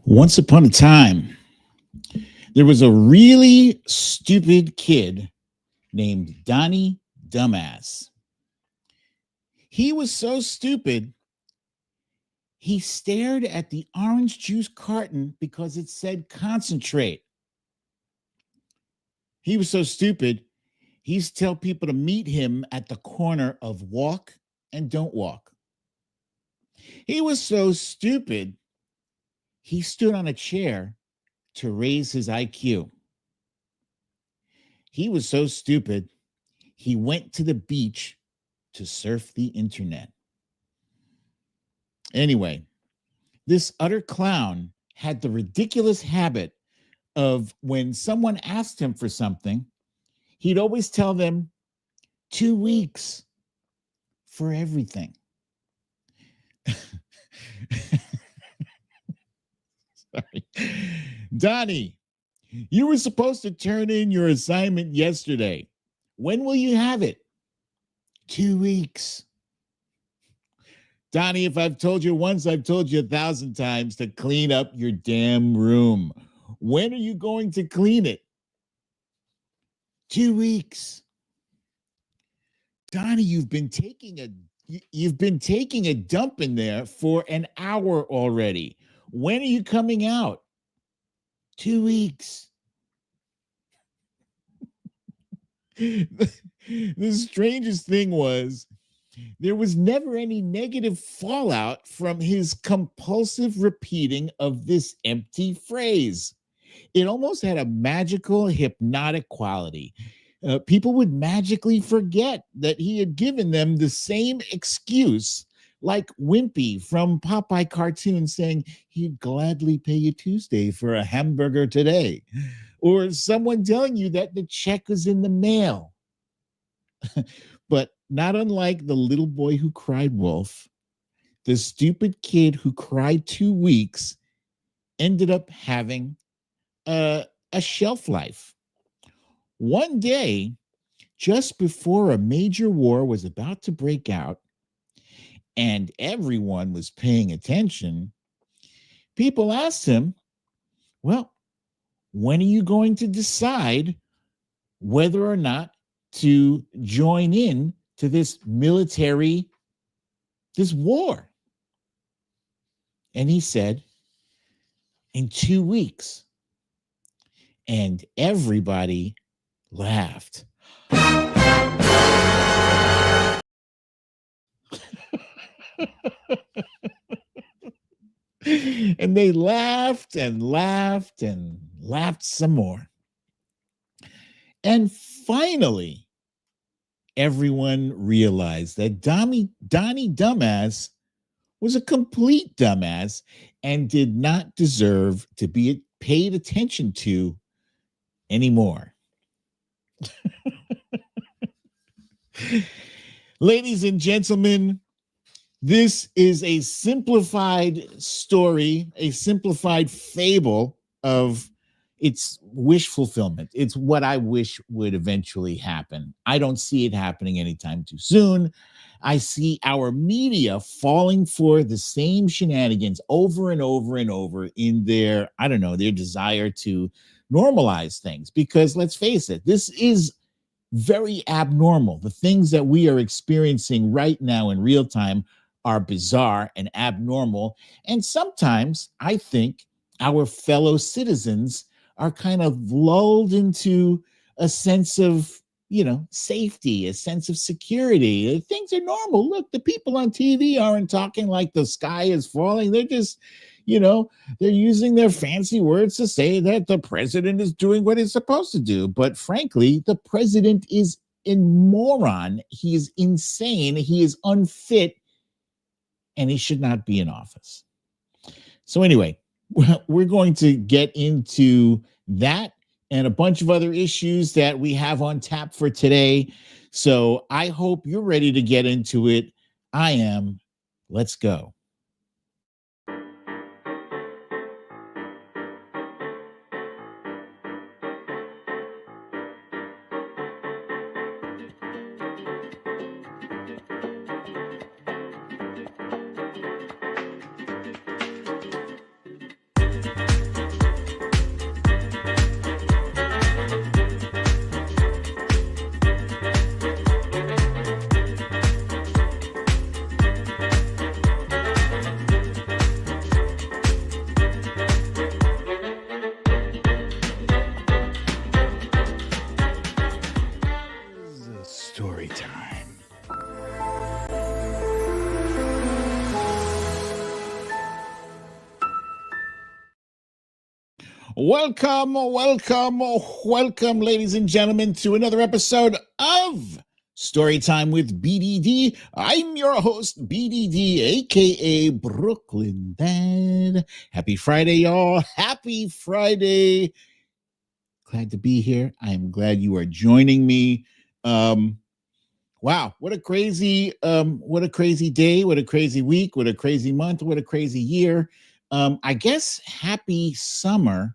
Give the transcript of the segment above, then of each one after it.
Once upon a time, there was a really stupid kid named Donnie Dumbass. He was so stupid, he stared at the orange juice carton because it said concentrate. He was so stupid, he used to tell people to meet him at the corner of Walk and Don't Walk. He was so stupid, he stood on a chair to raise his IQ. He was so stupid, he went to the beach to surf the internet. Anyway, this utter clown had the ridiculous habit of when someone asked him for something, he'd always tell them 2 weeks for everything. Sorry. Donnie, you were supposed to turn in your assignment yesterday. When will you have it? 2 weeks. Donnie, if I've told you once, I've told you 1,000 times to clean up your damn room. When are you going to clean it? 2 weeks. Donnie, you've been taking a dump in there for an hour already. When are you coming out? 2 weeks. The strangest thing was there was never any negative fallout from his compulsive repeating of this empty phrase. It almost had a magical, hypnotic quality. People would magically forget that he had given them the same excuse, like Wimpy from Popeye cartoon saying he'd gladly pay you Tuesday for a hamburger today, or someone telling you that the check was in the mail. But not unlike the little boy who cried wolf, the stupid kid who cried 2 weeks ended up having a shelf life. One day, just before a major war was about to break out and everyone was paying attention, people asked him, well, when are you going to decide whether or not to join in to this war? And he said, in 2 weeks. And everybody laughed. And they laughed and laughed and laughed some more. And finally, everyone realized that Donnie Dumbass was a complete dumbass and did not deserve to be paid attention to anymore. Ladies and gentlemen, this is a simplified story, a simplified fable of its wish fulfillment. It's what I wish would eventually happen. I don't see it happening anytime too soon. I see our media falling for the same shenanigans over and over and over in their, their desire to normalize things. Because let's face it, this is very abnormal. The things that we are experiencing right now in real time are bizarre and abnormal. And sometimes I think our fellow citizens are kind of lulled into a sense of, safety, a sense of security. Things are normal. Look, the people on TV aren't talking like the sky is falling. They're just, they're using their fancy words to say that the president is doing what he's supposed to do. But frankly, the president is a moron. He is insane. He is unfit, and he should not be in office. So anyway, we're going to get into that and a bunch of other issues that we have on tap for today. So I hope you're ready to get into it. I am. Let's go. Welcome, ladies and gentlemen, to another episode of Storytime with BDD. I'm your host, BDD, aka Brooklyn Dad. Happy Friday, y'all. Happy Friday. Glad to be here. I'm glad you are joining me. Wow, what a crazy day, what a crazy week, what a crazy month, what a crazy year. I guess happy summer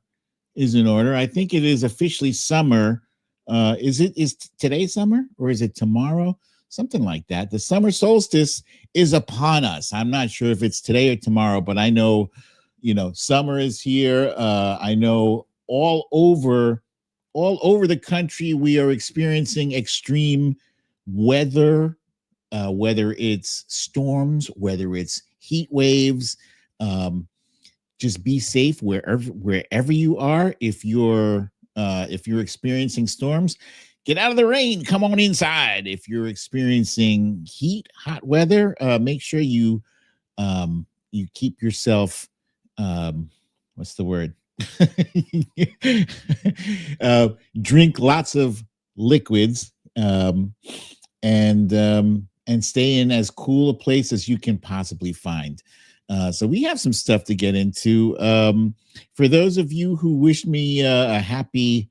is in order. I think it is officially summer. Is today summer or is it tomorrow? Something like that. The summer solstice is upon us. I'm not sure if it's today or tomorrow, but I know, summer is here. I know all over the country we are experiencing extreme weather, whether it's storms, whether it's heat waves. Just be safe wherever you are. If you're experiencing storms, get out of the rain, come on inside. If you're experiencing hot weather, make sure you keep yourself, what's the word? Drink lots of liquids, and stay in as cool a place as you can possibly find. So we have some stuff to get into. For those of you who wish me a happy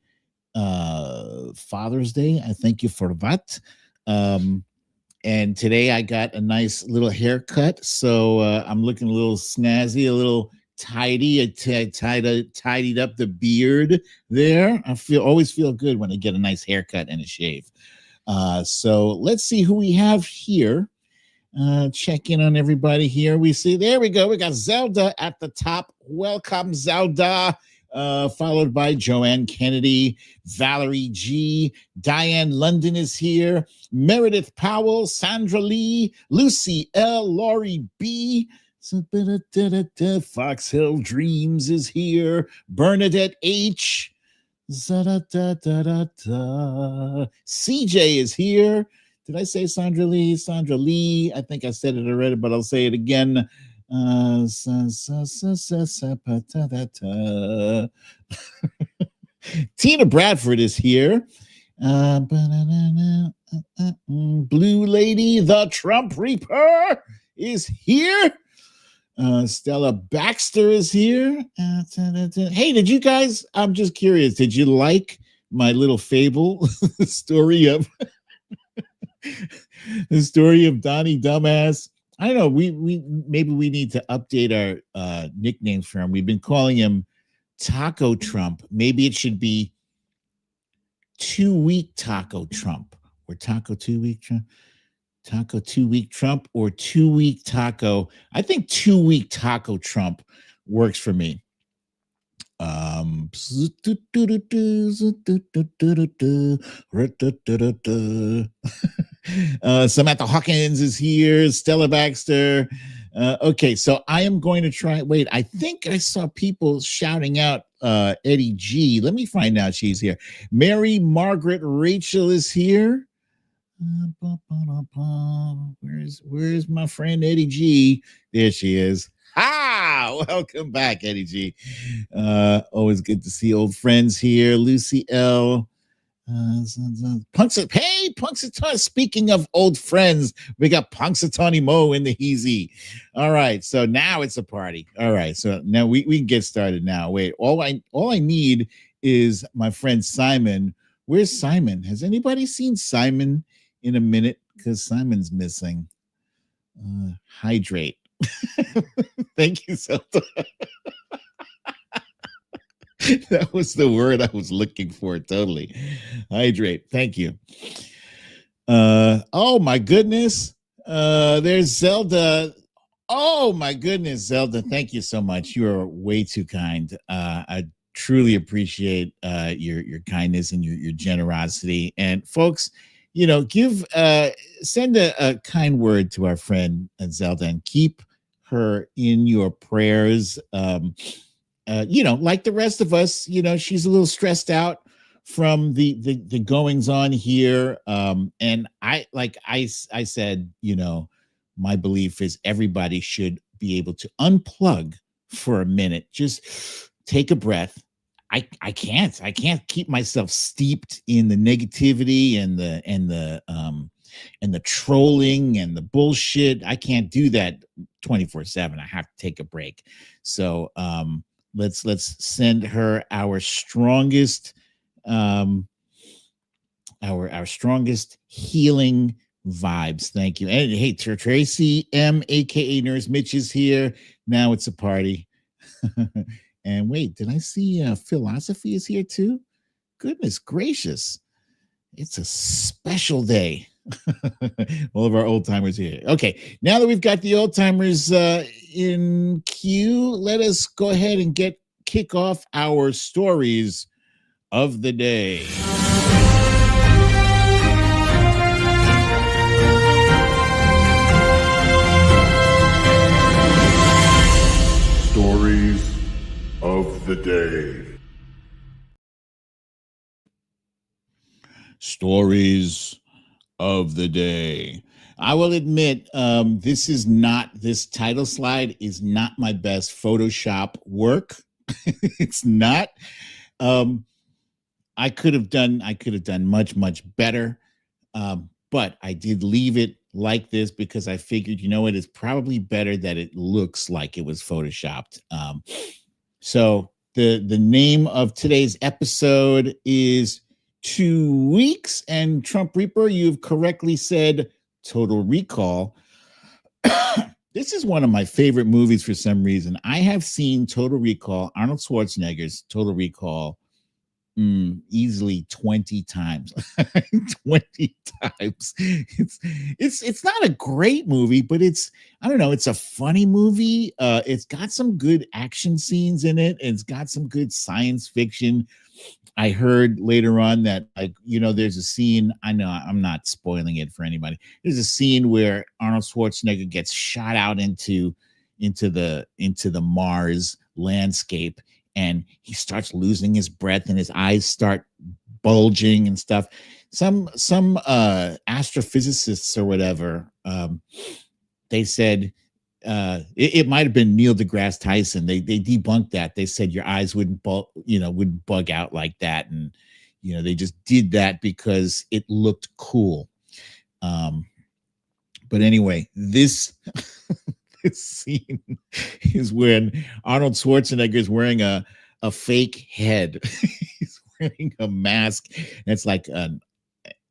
Father's Day, I thank you for that. And today I got a nice little haircut, so I'm looking a little snazzy, a little tidy. I tidied up the beard there. I always feel good when I get a nice haircut and a shave. So let's see who we have here. Check in on everybody here. There we go. We got Zelda at the top. Welcome, Zelda. Followed by Joanne Kennedy, Valerie G, Diane London is here, Meredith Powell, Sandra Lee, Lucy L, Laurie B, Foxhill Dreams is here, Bernadette H, CJ is here. Did I say Sandra Lee? Sandra Lee. I think I said it already, but I'll say it again. Tina Bradford is here. Blue Lady, the Trump Reaper, is here. Stella Baxter is here. Hey, did you guys? I'm just curious. Did you like my little fable story of the story of Donnie Dumbass? I don't know. We maybe we need to update our nicknames for him. We've been calling him Taco Trump. Maybe it should be 2 week Taco Trump or Taco 2 week Trump. Taco 2 week Trump or 2 week Taco. I think 2 week Taco Trump works for me. Samantha Hawkins is here. Stella Baxter. Okay, so I am going to try. Wait, I think I saw people shouting out Eddie G. Let me find out she's here. Mary Margaret Rachel is here. Where's my friend Eddie G? There she is. Welcome back, Eddie G. Always good to see old friends here. Lucy L. Punxsutawney. Speaking of old friends, we got Punxsutawney Mo in the heezy. All right, so now it's a party. All right, so now we can get started now. Wait, all I need is my friend Simon. Where's Simon? Has anybody seen Simon in a minute? Because Simon's missing. Hydrate. Thank you, Zelda. That was the word I was looking for. Totally. Hydrate. Thank you. Oh my goodness. There's Zelda. Oh my goodness, Zelda. Thank you so much. You are way too kind. I truly appreciate your kindness and your generosity. And folks, send a kind word to our friend Zelda and keep her in your prayers. Like the rest of us, she's a little stressed out from the goings on here. And I said, my belief is everybody should be able to unplug for a minute, just take a breath, I can't keep myself steeped in the negativity and the trolling and the bullshit. I can't do that 24/7. I have to take a break. So let's send her our strongest our strongest healing vibes. Thank you. And hey, Tracy M, aka Nurse Mitch, is here. Now it's a party. And wait, did I see Philosophy is here too? Goodness gracious. It's a special day. All of our old timers here. Okay, now that we've got the old timers in queue, let us go ahead and kick off our stories of the day. Stories of the day. Stories of the day. I will admit, this title slide is not my best Photoshop work. It's not. I could have done much better. But I did leave it like this because I figured, it's probably better that it looks like it was photoshopped. So the name of today's episode is 2 weeks, and Trump Reaper, you've correctly said Total Recall. This is one of my favorite movies for some reason. I have seen Total Recall, Arnold Schwarzenegger's Total Recall, easily 20 times. 20 times. It's not a great movie, but it's a funny movie. It's got some good action scenes in it. It's got some good science fiction. I heard later on that, there's a scene. I know I'm not spoiling it for anybody. There's a scene where Arnold Schwarzenegger gets shot out into the Mars landscape, and he starts losing his breath, and his eyes start bulging and stuff. Some astrophysicists or whatever, they said it might have been Neil deGrasse Tyson. They debunked that. They said your eyes wouldn't bug out like that, and they just did that because it looked cool. But anyway, this this scene is when Arnold Schwarzenegger is wearing a fake head. He's wearing a mask. It's like an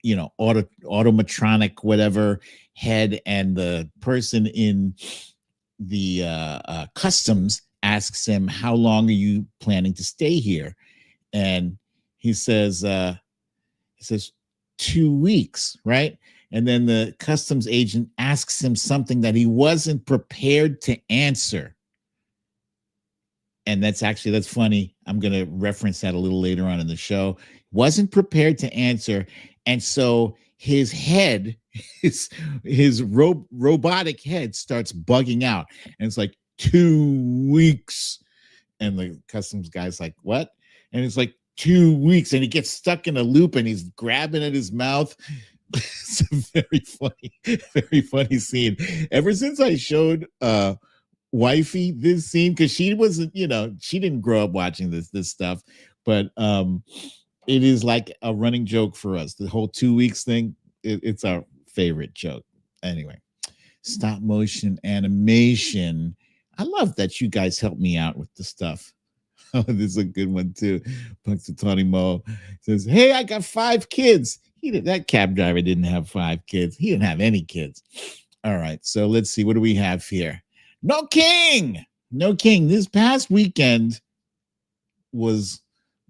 automatronic whatever head, and the person in the customs asks him, how long are you planning to stay here? And he says 2 weeks, right? And then the customs agent asks him something that he wasn't prepared to answer. And that's funny. I'm going to reference that a little later on in the show. Wasn't prepared to answer. And so his head, his robotic head starts bugging out. And it's like 2 weeks. And the customs guy's like, what? And it's like 2 weeks. And he gets stuck in a loop, and he's grabbing at his mouth. It's a very funny scene. Ever since I showed wifey this scene, because she wasn't, she didn't grow up watching this stuff, but it is like a running joke for us. The whole 2 weeks thing, it's our favorite joke. Anyway, stop motion animation. I love that you guys help me out with the stuff. Oh, this is a good one too. Punxsutawney Mo says, "Hey, I got 5 kids." That cab driver didn't have 5 kids. He didn't have any kids. All right, so let's see. What do we have here? No king. This past weekend was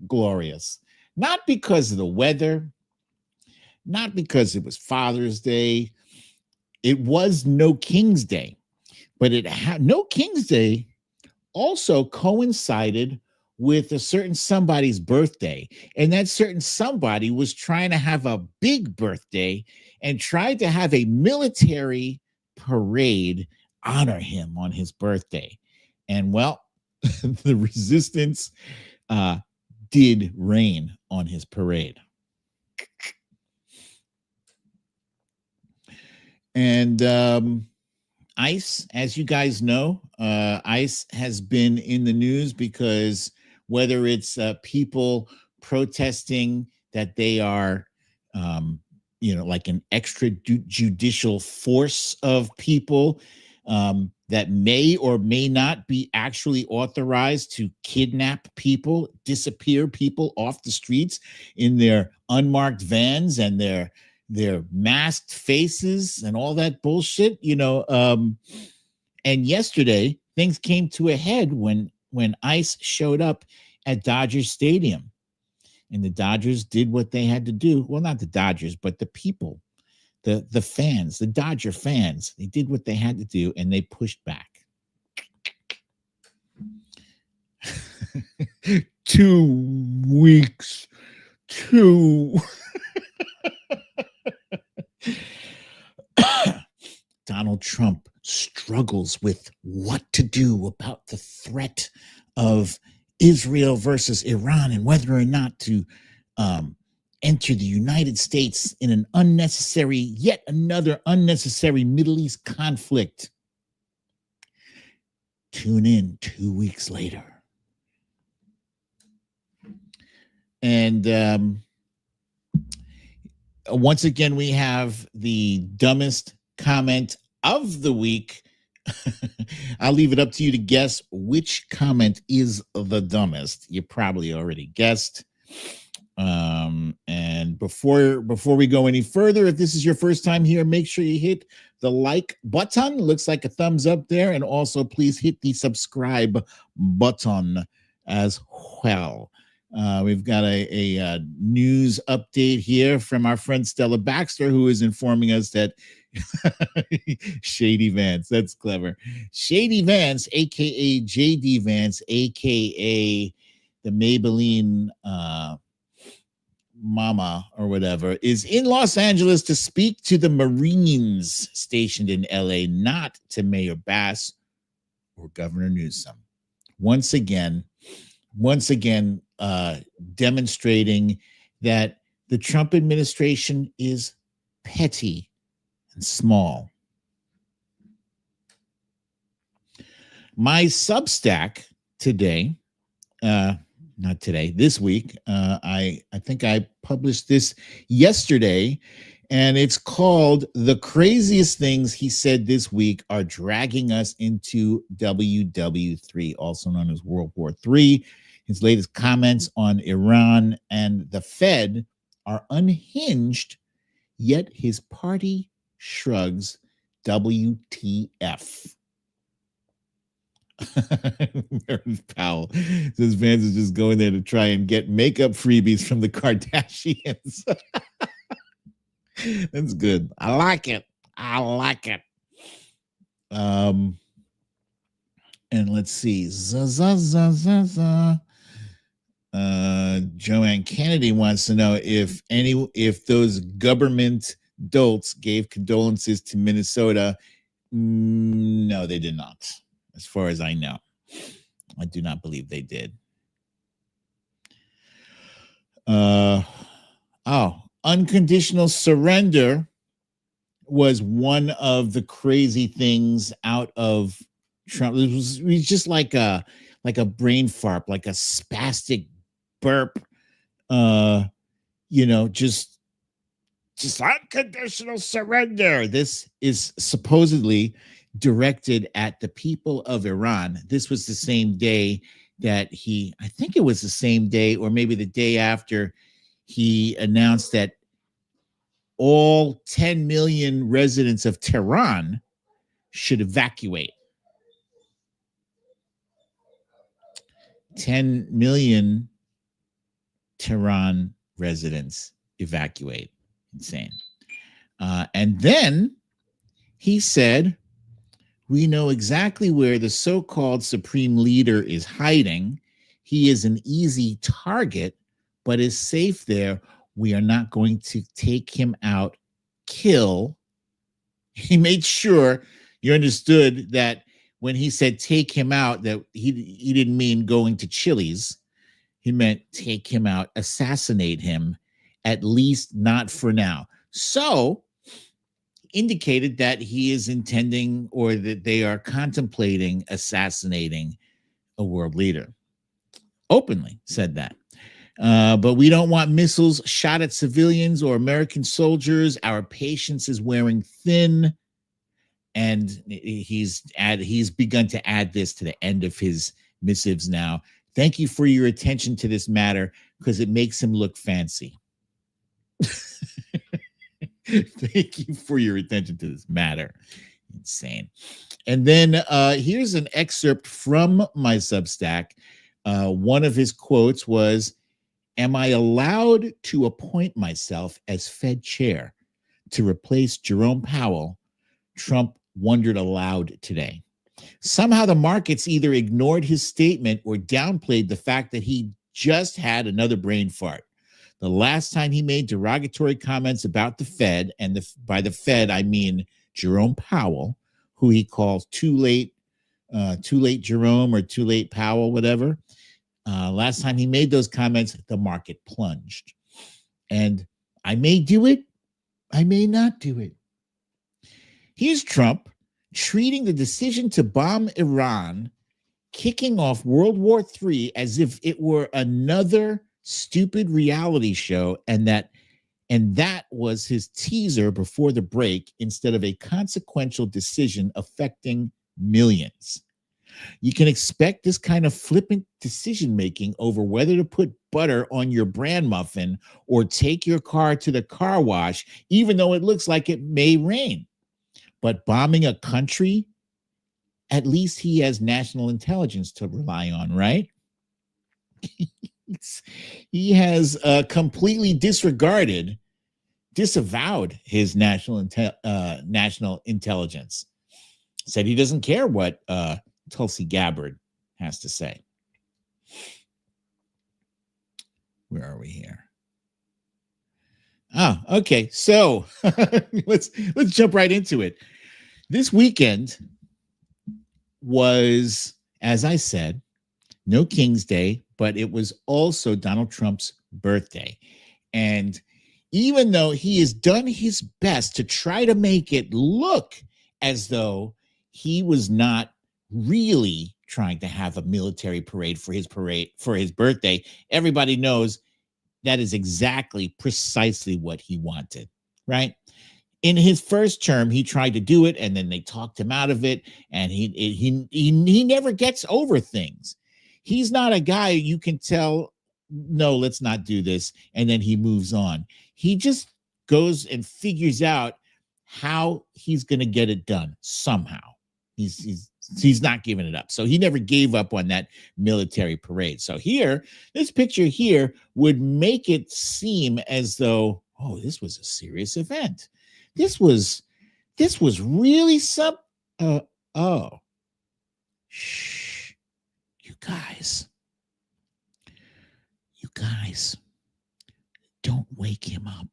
glorious. Not because of the weather, not because it was Father's Day. It was No King's Day, but No King's Day also coincided with a certain somebody's birthday. And that certain somebody was trying to have a big birthday and tried to have a military parade honor him on his birthday. And well, the resistance did rain on his parade. And ICE, as you guys know, ICE has been in the news because whether it's people protesting that they are, like an extrajudicial force of people that may or may not be actually authorized to kidnap people, disappear people off the streets in their unmarked vans and their masked faces and all that bullshit, and yesterday things came to a head when ICE showed up at Dodger Stadium, and the Dodgers did what they had to do. Well, not the Dodgers, but the people, the fans, the Dodger fans, they did what they had to do, and they pushed back. 2 weeks. Donald Trump struggles with what to do about the threat of Israel versus Iran and whether or not to enter the United States in an yet another unnecessary Middle East conflict. Tune in 2 weeks later. And once again, we have the dumbest comment of the week. I'll leave it up to you to guess which comment is the dumbest. You probably already guessed. And before we go any further, if this is your first time here, make sure you hit the like button. Looks like a thumbs up there. And also please hit the subscribe button as well. We've got a news update here from our friend Stella Baxter, who is informing us that Shady Vance, that's clever. Shady Vance, aka JD Vance, aka the Maybelline mama or whatever, is in Los Angeles to speak to the Marines stationed in LA, not to Mayor Bass or Governor Newsom. Once again, demonstrating that the Trump administration is petty and small. My Substack today, this week, I think I published this yesterday, and it's called "The Craziest Things He Said This Week Are Dragging Us into WW3," also known as World War III. His latest comments on Iran and the Fed are unhinged, yet his party shrugs. WTF. Mary Powell says Vance is just going there to try and get makeup freebies from the Kardashians. That's good. I like it. And let's see. Joanne Kennedy wants to know if those government dolts gave condolences to Minnesota. No, they did not. As far as I know, I do not believe they did. Unconditional surrender was one of the crazy things out of Trump. It was just like a brain fart, like a spastic burp. Just unconditional surrender. This is supposedly directed at the people of Iran. This was the same day that I think it was the same day or maybe the day after, he announced that all 10 million residents of Tehran should evacuate. 10 million Tehran residents evacuate. Insane. And then he said, "We know exactly where the so-called supreme leader is hiding. He is an easy target, but is safe there. We are not going to take him out, kill." He made sure you understood that when he said take him out, that he didn't mean going to Chili's. He meant take him out, assassinate him, at least not for now. So indicated that he is intending, or that they are contemplating, assassinating a world leader. openly said that. But we don't want missiles shot at civilians or American soldiers. Our patience is wearing thin. And he's begun to add this to the end of his missives now. Thank you for your attention to this matter because it makes him look fancy. Thank you for your attention to this matter. Insane. And then here's an excerpt from my Substack. One of his quotes was, "Am I allowed to appoint myself as Fed chair to replace Jerome Powell?" Trump wondered aloud today. Somehow the markets either ignored his statement or downplayed the fact that he just had another brain fart. The last time he made derogatory comments about the Fed, and by the Fed, I mean Jerome Powell, who he calls too late Jerome or too late Powell, whatever. Last time he made those comments, the market plunged. And I may do it, I may not do it. Here's Trump treating the decision to bomb Iran, kicking off World War III as if it were another stupid reality show, and that was his teaser before the break instead of a consequential decision affecting millions. You can expect this kind of flippant decision making over whether to put butter on your bran muffin or take your car to the car wash, even though it looks like it may rain. But bombing a country, at least he has national intelligence to rely on, right? He has completely disavowed his national intelligence. Said he doesn't care what Tulsi Gabbard has to say. Where are we here? Oh, okay. So let's jump right into it. This weekend was, as I said, no King's Day, but it was also Donald Trump's birthday. And even though he has done his best to try to make it look as though he was not really trying to have a military parade for his birthday, everybody knows that is exactly precisely what he wanted, right? In his first term, he tried to do it, and then they talked him out of it, and he never gets over things. He's not a guy you can tell, no, let's not do this, and then he moves on. He just goes and figures out how he's going to get it done somehow. He's not giving it up. So he never gave up on that military parade. So here, this picture here would make it seem as though, oh, this was a serious event. This was really shh, you guys, don't wake him up.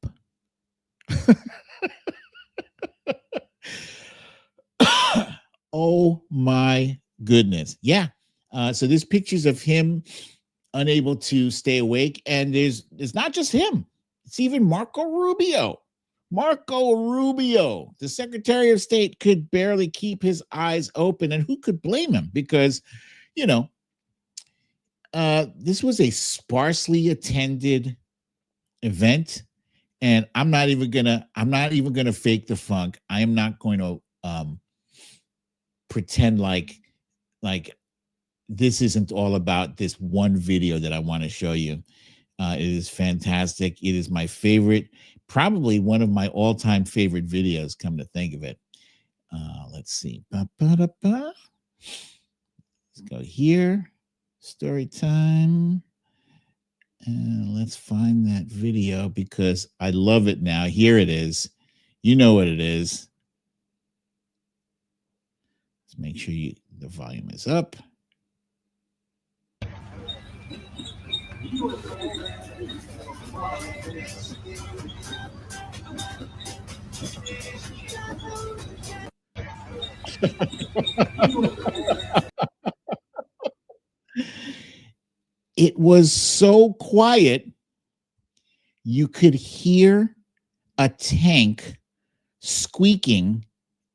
Oh my goodness. Yeah. So there's pictures of him unable to stay awake. And there's not just him. It's even Marco Rubio. Marco Rubio, the Secretary of State, could barely keep his eyes open. And who could blame him? Because, this was a sparsely attended event. And I'm not even gonna fake the funk. I am not going to pretend like this isn't all about this one video that I want to show you. It is fantastic. It is my favorite, probably one of my all-time favorite videos, come to think of it. Let's see. Let's go here. Story time. And let's find that video because I love it now. Here it is. You know what it is. Let's make sure the volume is up. It was so quiet, you could hear a tank squeaking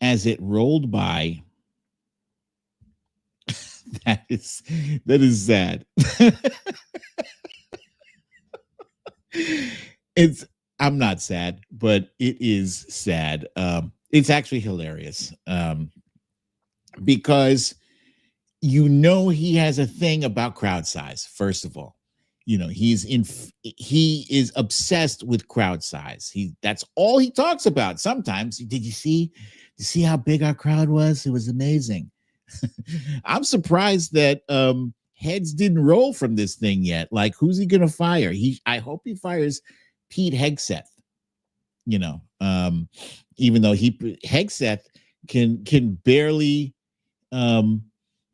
as it rolled by. That is sad. it's I'm not sad, but it is sad. It's actually hilarious. Because he has a thing about crowd size. First of all, he is obsessed with crowd size. That's all he talks about. Sometimes, did you see how big our crowd was? It was amazing. I'm surprised that heads didn't roll from this thing yet. Like, who's he gonna fire? I hope he fires Pete Hegseth. Even though Hegseth can barely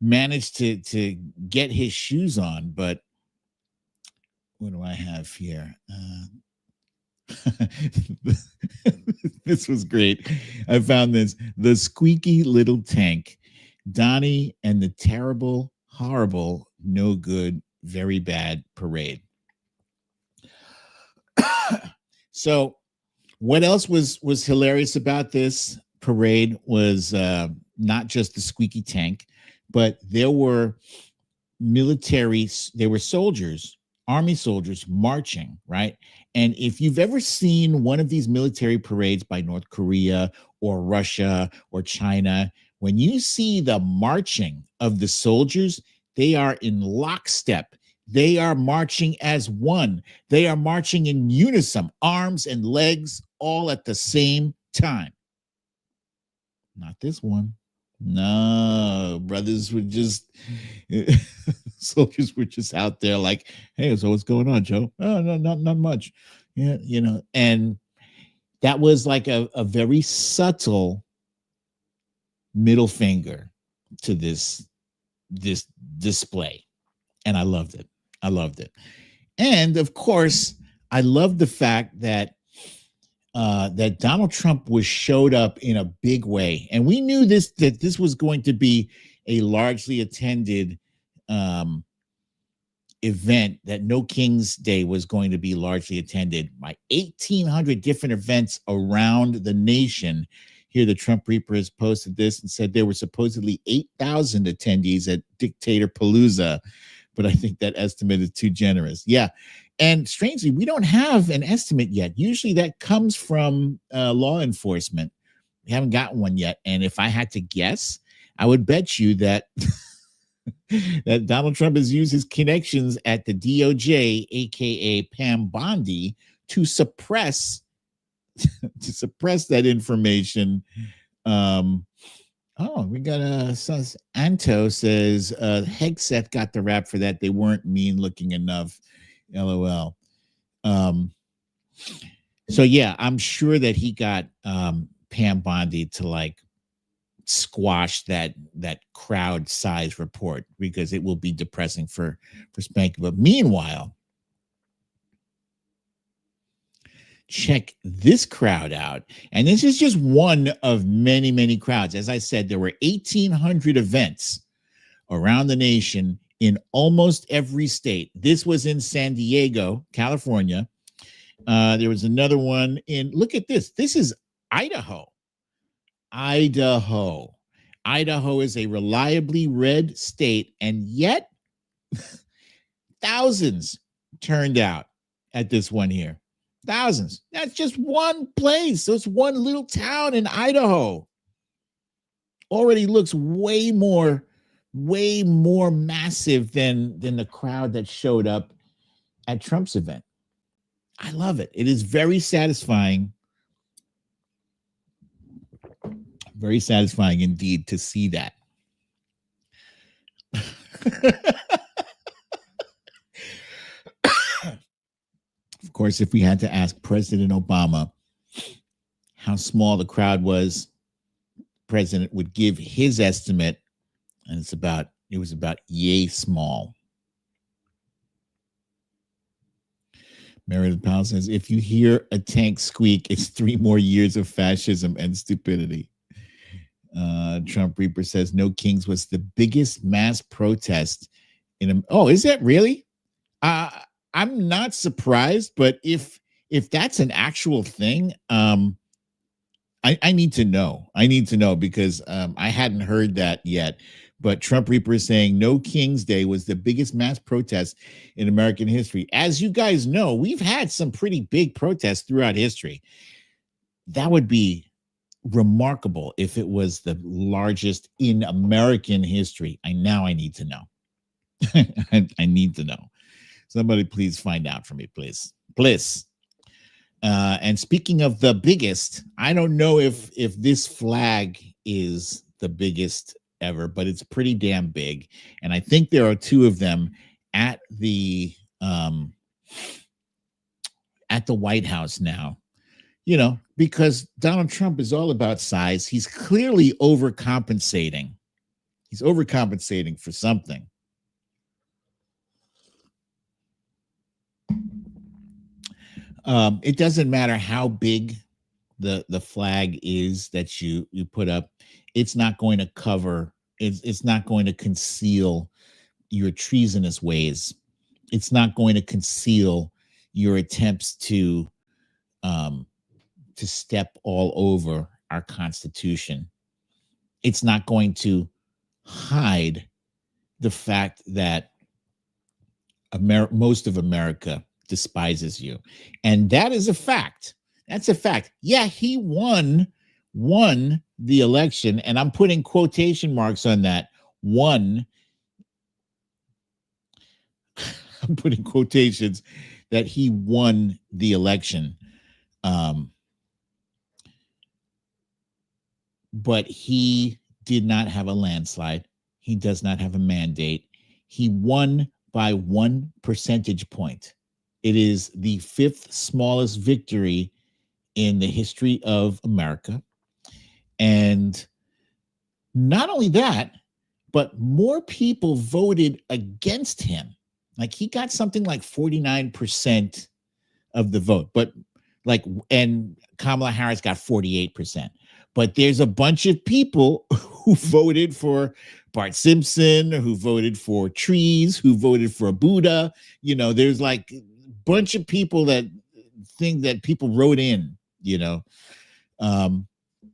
manage to get his shoes on. But what do I have here? This was great. I found this: the squeaky little tank, Donnie and the terrible, horrible, no good, very bad parade. So what else was hilarious about this parade was not just the squeaky tank, but there were soldiers, army soldiers marching, right? And if you've ever seen one of these military parades by North Korea or Russia or China, when you see the marching of the soldiers, they are in lockstep. They are marching as one. They are marching in unison, arms and legs all at the same time. Not this one. No, brothers were just soldiers were just out there like, hey, so what's going on, Joe? Oh, no, not much. Yeah, and that was like a very subtle middle finger to this display. And I loved it. And of course, I love the fact that that Donald Trump showed up in a big way. And we knew that this was going to be a largely attended event, that No King's Day was going to be largely attended by 1,800 different events around the nation. Here, the Trump Reaper has posted this and said there were supposedly 8,000 attendees at Dictator Palooza, but I think that estimate is too generous. Yeah. And strangely, we don't have an estimate yet. Usually that comes from law enforcement. We haven't gotten one yet. And if I had to guess, I would bet you that that Donald Trump has used his connections at the DOJ, aka Pam Bondi, to suppress that information. We got Anto says Hegseth got the rap for that. They weren't mean looking enough. LOL. So yeah, I'm sure that he got Pam Bondi to like squash that crowd size report, because it will be depressing for Spanky. But meanwhile, check this crowd out. And this is just one of many, many crowds. As I said, there were 1,800 events around the nation in almost every state. This was in San Diego, California. There was another one look at this. This is Idaho. Idaho is a reliably red state, and yet thousands turned out at this one here. Thousands. That's just one place. So it's one little town in Idaho. Already looks way more massive than the crowd that showed up at Trump's event. I love it. It is very satisfying. Very satisfying indeed to see that. Of course, if we had to ask President Obama how small the crowd was, the president would give his estimate, and it was about yay small. Meredith Powell says, if you hear a tank squeak, it's 3 more years of fascism and stupidity. Trump Reaper says No Kings was the biggest mass protest is that really? I'm not surprised, but if that's an actual thing, I need to know. I need to know, because I hadn't heard that yet. But Trump Reaper is saying No King's Day was the biggest mass protest in American history. As you guys know, we've had some pretty big protests throughout history. That would be remarkable if it was the largest in American history. I need to know. I need to know. Somebody please find out for me, please. Please. And speaking of the biggest, I don't know if this flag is the biggest ever, but it's pretty damn big. And I think there are two of them at the White House now, because Donald Trump is all about size. He's clearly overcompensating. He's overcompensating for something. It doesn't matter how big the flag is that you put up. It's not going to cover. It's not going to conceal your treasonous ways. It's not going to conceal your attempts to step all over our Constitution. It's not going to hide the fact that most of America despises you. And that is a fact. That's a fact. Yeah, he won the election, and I'm putting quotation marks on that. Won. I'm putting quotations that he won the election. But he did not have a landslide. He does not have a mandate. He won by 1 percentage point. It is the 5th smallest victory in the history of America. And not only that, but more people voted against him. Like he got something like 49% of the vote, and Kamala Harris got 48%. But there's a bunch of people who voted for Bart Simpson, who voted for trees, who voted for a Buddha. There's like a bunch of people that think that people wrote in,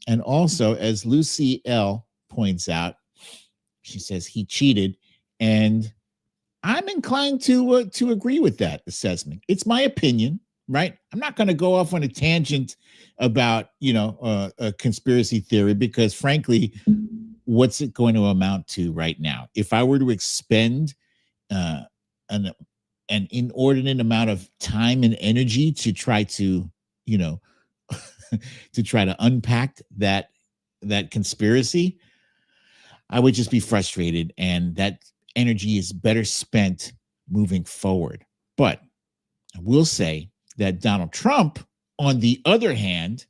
and also, as Lucy L. points out, she says he cheated, and I'm inclined to agree with that assessment. It's my opinion, right? I'm not going to go off on a tangent about a conspiracy theory, because frankly, what's it going to amount to right now? If I were to expend an inordinate amount of time and energy to try to to try to unpack that conspiracy, I would just be frustrated, and that energy is better spent moving forward. But I will say that Donald Trump, on the other hand,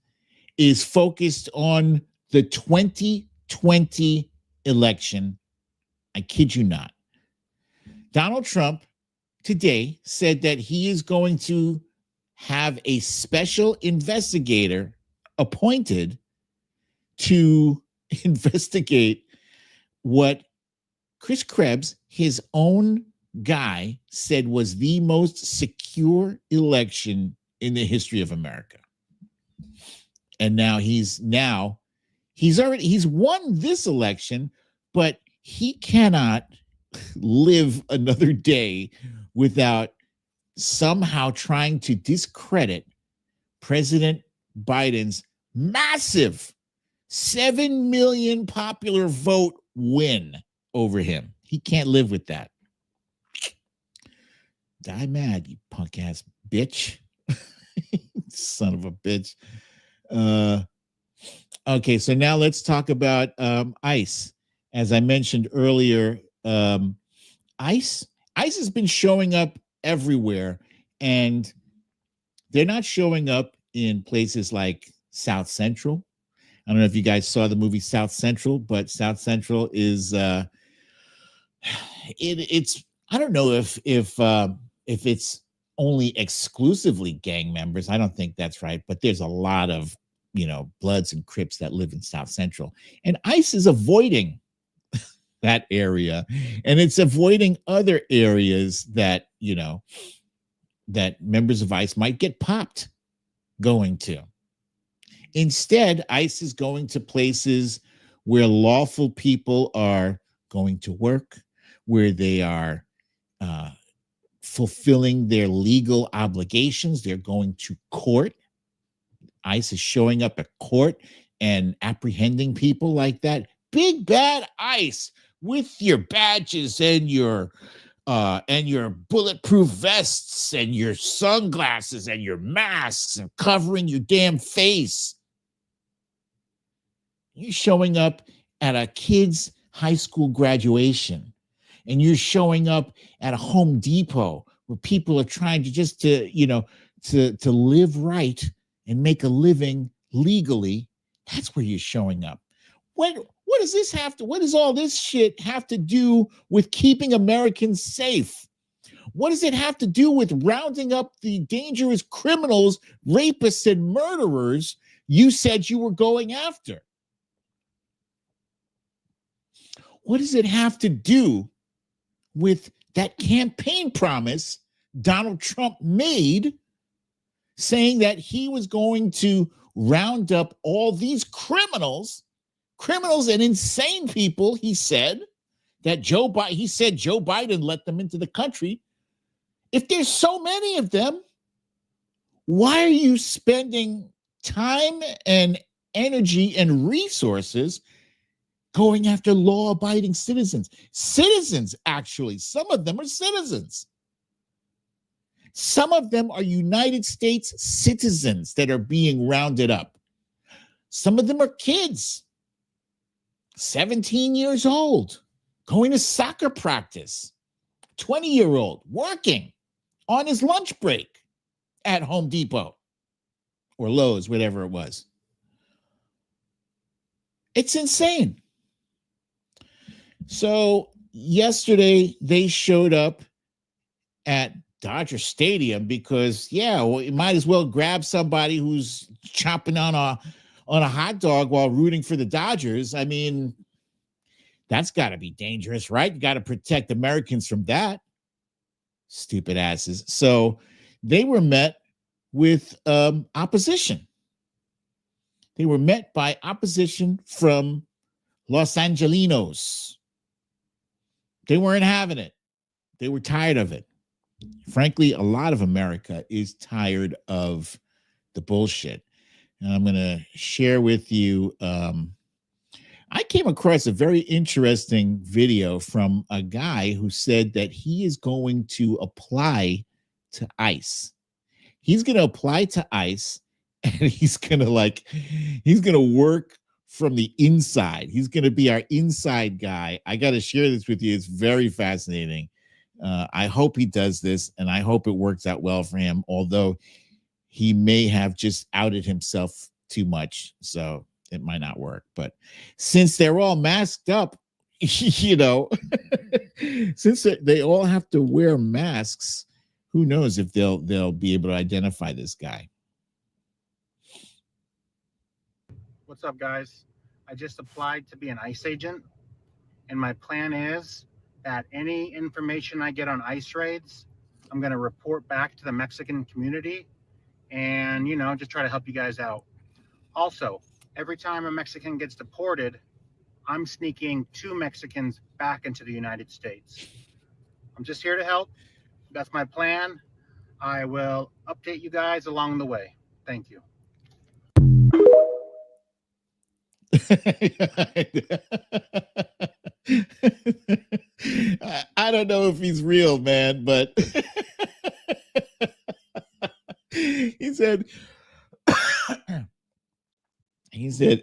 is focused on the 2020 election. I kid you not. Donald Trump today said that he is going to have a special investigator appointed to investigate what Chris Krebs, his own guy, said was the most secure election in the history of America. And now he's won this election, but he cannot live another day without somehow trying to discredit President Biden's massive 7 million popular vote win over him. He can't live with that. Die mad, you punk ass bitch. Son of a bitch. Okay, so now let's talk about ICE. As I mentioned earlier, ICE has been showing up everywhere, and they're not showing up in places like South Central. I don't know if you guys saw the movie South Central, but South Central is it's I don't know if it's only exclusively gang members. I don't think that's right, but there's a lot of Bloods and Crips that live in South Central, and ICE is avoiding that area, and it's avoiding other areas that that members of ICE might get popped going to. Instead, ICE is going to places where lawful people are going to work, where they are fulfilling their legal obligations. They're going to court. ICE is showing up at court and apprehending people like that. Big bad ICE with your badges and your bulletproof vests and your sunglasses and your masks and covering your damn face. You're showing up at a kid's high school graduation, and you're showing up at a Home Depot where people are trying to live right and make a living legally. That's where you're showing up. What does all this shit have to do with keeping Americans safe? What does it have to do with rounding up the dangerous criminals, rapists, and murderers you said you were going after? What does it have to do with that campaign promise Donald Trump made, saying that he was going to round up all these criminals and insane people? He said that Joe Biden let them into the country. If there's so many of them, why are you spending time and energy and resources going after law-abiding citizens? Citizens, actually. Some of them are citizens. Some of them are United States citizens that are being rounded up. Some of them are kids, 17 years old, going to soccer practice, 20-year-old, working on his lunch break at Home Depot or Lowe's, whatever it was. It's insane. So yesterday they showed up at Dodger Stadium because, you might as well grab somebody who's chomping on a hot dog while rooting for the Dodgers. I mean, that's got to be dangerous, right? You got to protect Americans from that. Stupid asses. So they were met with opposition. They were met by opposition from Los Angelinos. They weren't having it. They were tired of it. Frankly, a lot of America is tired of the bullshit. And I'm going to share with you, I came across a very interesting video from a guy who said that he is going to apply to ICE. He's going to apply to ICE, and he's going to work from the inside. He's going to be our inside guy. I got to share this with you. It's very fascinating. I hope he does this, and I hope it works out well for him, although he may have just outed himself too much, so it might not work. But since they're all masked up, since they all have to wear masks, who knows if they'll be able to identify this guy. What's up, guys? I just applied to be an ICE agent, and my plan is that any information I get on ICE raids, I'm going to report back to the Mexican community and, just try to help you guys out. Also, every time a Mexican gets deported, I'm sneaking 2 Mexicans back into the United States. I'm just here to help. That's my plan. I will update you guys along the way. Thank you. I don't know if he's real, man, but he said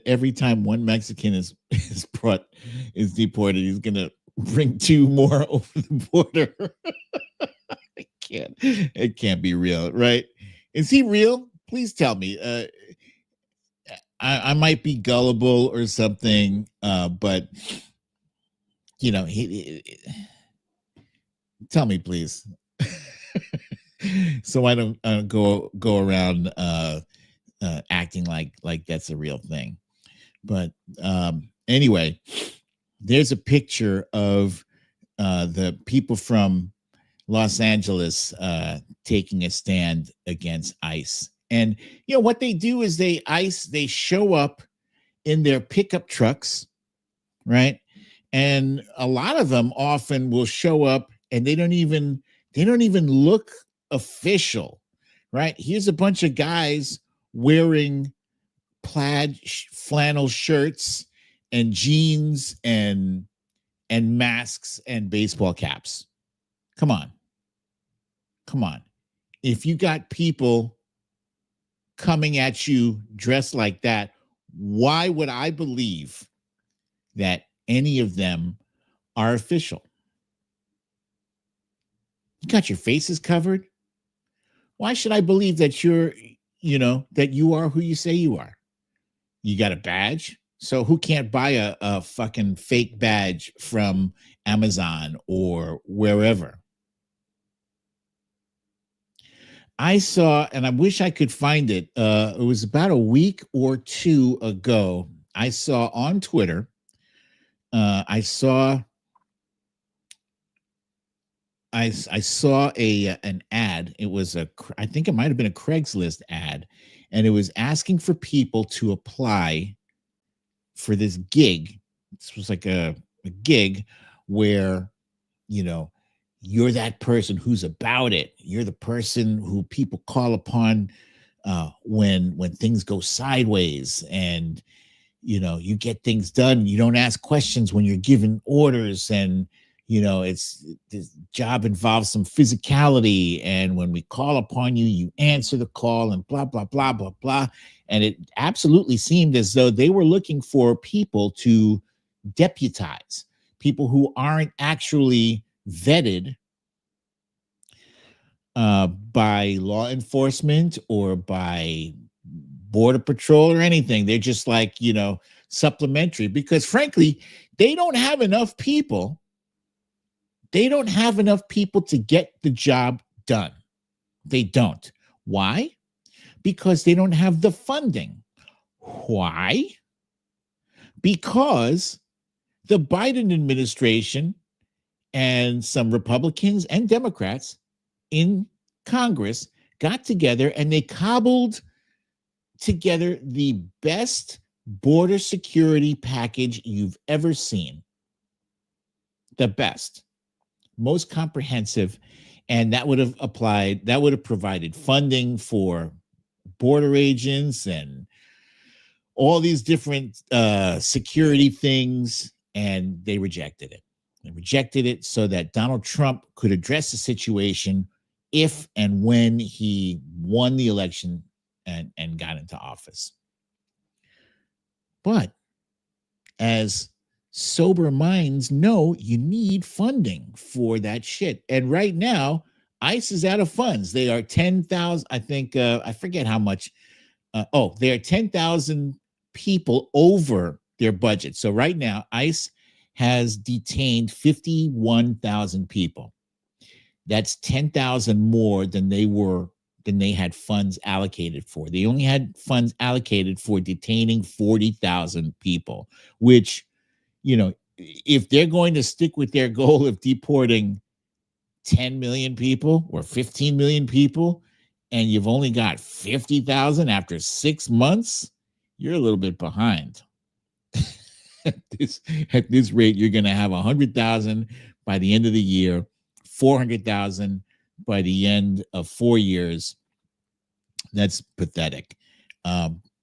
every time one Mexican is deported, he's gonna bring 2 more over the border. It can't be real, right? Is he real? Please tell me. I might be gullible or something, but tell me, please, so I don't go around acting like that's a real thing. But anyway, there's a picture of the people from Los Angeles taking a stand against ICE. And what they do is they show up in their pickup trucks, right? And a lot of them often will show up and they don't even look official, right? Here's a bunch of guys wearing plaid flannel shirts and jeans and masks and baseball caps. Come on. If you got people coming at you dressed like that, why would I believe that any of them are official? You got your faces covered. Why should I believe that that you are who you say you are? You got a badge? So who can't buy a fucking fake badge from Amazon or wherever? I saw, and I wish I could find it. It was about a week or two ago. I saw on Twitter. I saw an ad. It was I think it might have been a Craigslist ad, and it was asking for people to apply for this gig. This was like a gig where, you're that person who's about it. You're the person who people call upon when things go sideways, and you get things done. You don't ask questions when you're given orders, and this job involves some physicality, and when we call upon you, you answer the call, and blah blah blah blah blah. And it absolutely seemed as though they were looking for people to deputize, people who aren't actually vetted by law enforcement or by border patrol or anything. They're just like, supplementary, because frankly, they don't have enough people. They don't have enough people to get the job done. They don't. Why? Because they don't have the funding. Why? Because the Biden administration and some Republicans and Democrats in Congress got together and they cobbled together the best border security package you've ever seen. The best, most comprehensive, and that would have provided funding for border agents and all these different security things, and they rejected it. They rejected it so that Donald Trump could address the situation if and when he won the election and got into office. But as sober minds know, you need funding for that shit. And right now, ICE is out of funds. They are 10,000, I think, I forget how much. They are 10,000 people over their budget. So right now, ICE has detained 51,000 people. That's 10,000 more than they had funds allocated for. They only had funds allocated for detaining 40,000 people, which, if they're going to stick with their goal of deporting 10 million people or 15 million people, and you've only got 50,000 after 6 months, you're a little bit behind. At this rate, you're going to have 100,000 by the end of the year, 400,000 by the end of 4 years. That's pathetic.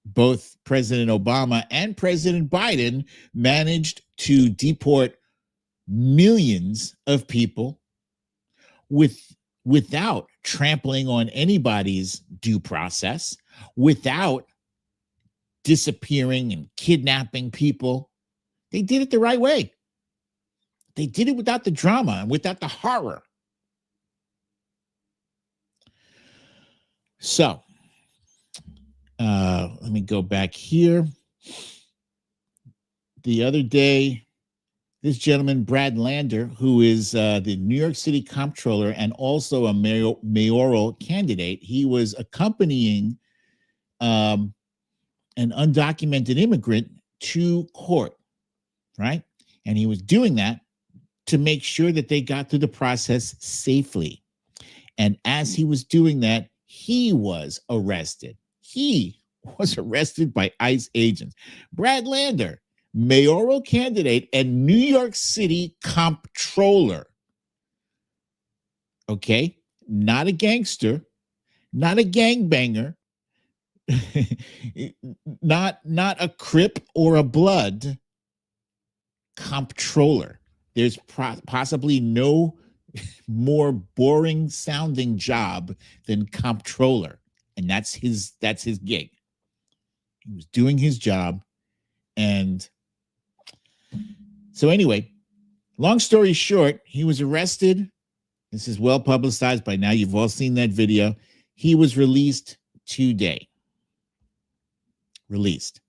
Both President Obama and President Biden managed to deport millions of people without trampling on anybody's due process, without disappearing and kidnapping people. They did it the right way. They did it without the drama and without the horror. So, let me go back here. The other day, this gentleman, Brad Lander, who is the New York City comptroller and also a mayoral candidate, he was accompanying an undocumented immigrant to court, right? And he was doing that to make sure that they got through the process safely. And as he was doing that, he was arrested. He was arrested by ICE agents. Brad Lander, mayoral candidate and New York City comptroller. Okay? Not a gangster, not a gangbanger, not a Crip or a Blood. Comptroller. There's possibly no more boring sounding job than comptroller, and that's his gig. He was doing his job. And so anyway, long story short, he was arrested. This is well publicized by now. You've all seen that video. He was released today. Released.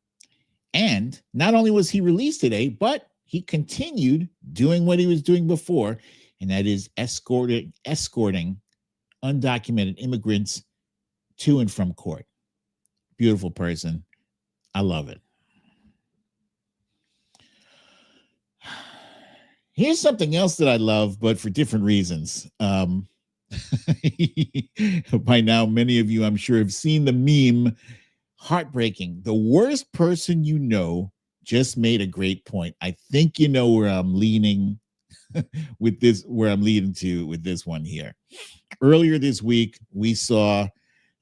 And not only was he released today, but he continued doing what he was doing before, and that is escorting undocumented immigrants to and from court. Beautiful person. I love it. Here's something else that I love, but for different reasons. By now, many of you, I'm sure, have seen the meme, heartbreaking. The worst person you know just made a great point. I think you know where I'm leaning with this, where I'm leading to with this one here. Earlier this week, we saw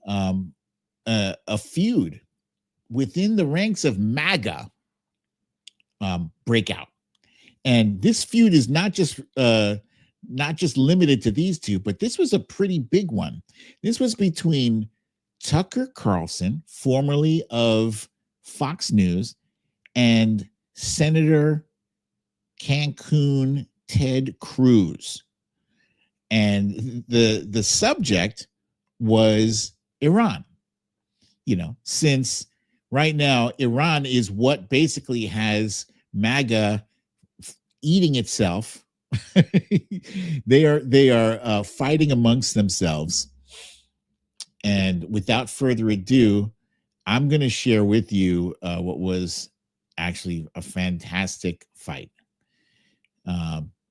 a feud within the ranks of MAGA break out. And this feud is not just limited to these two, but this was a pretty big one. This was between Tucker Carlson, formerly of Fox News, and Senator Cancun Ted Cruz. And the subject was Iran. You know, since right now Iran is what basically has MAGA eating itself. They are fighting amongst themselves. And without further ado, I'm going to share with you what was actually a fantastic fight.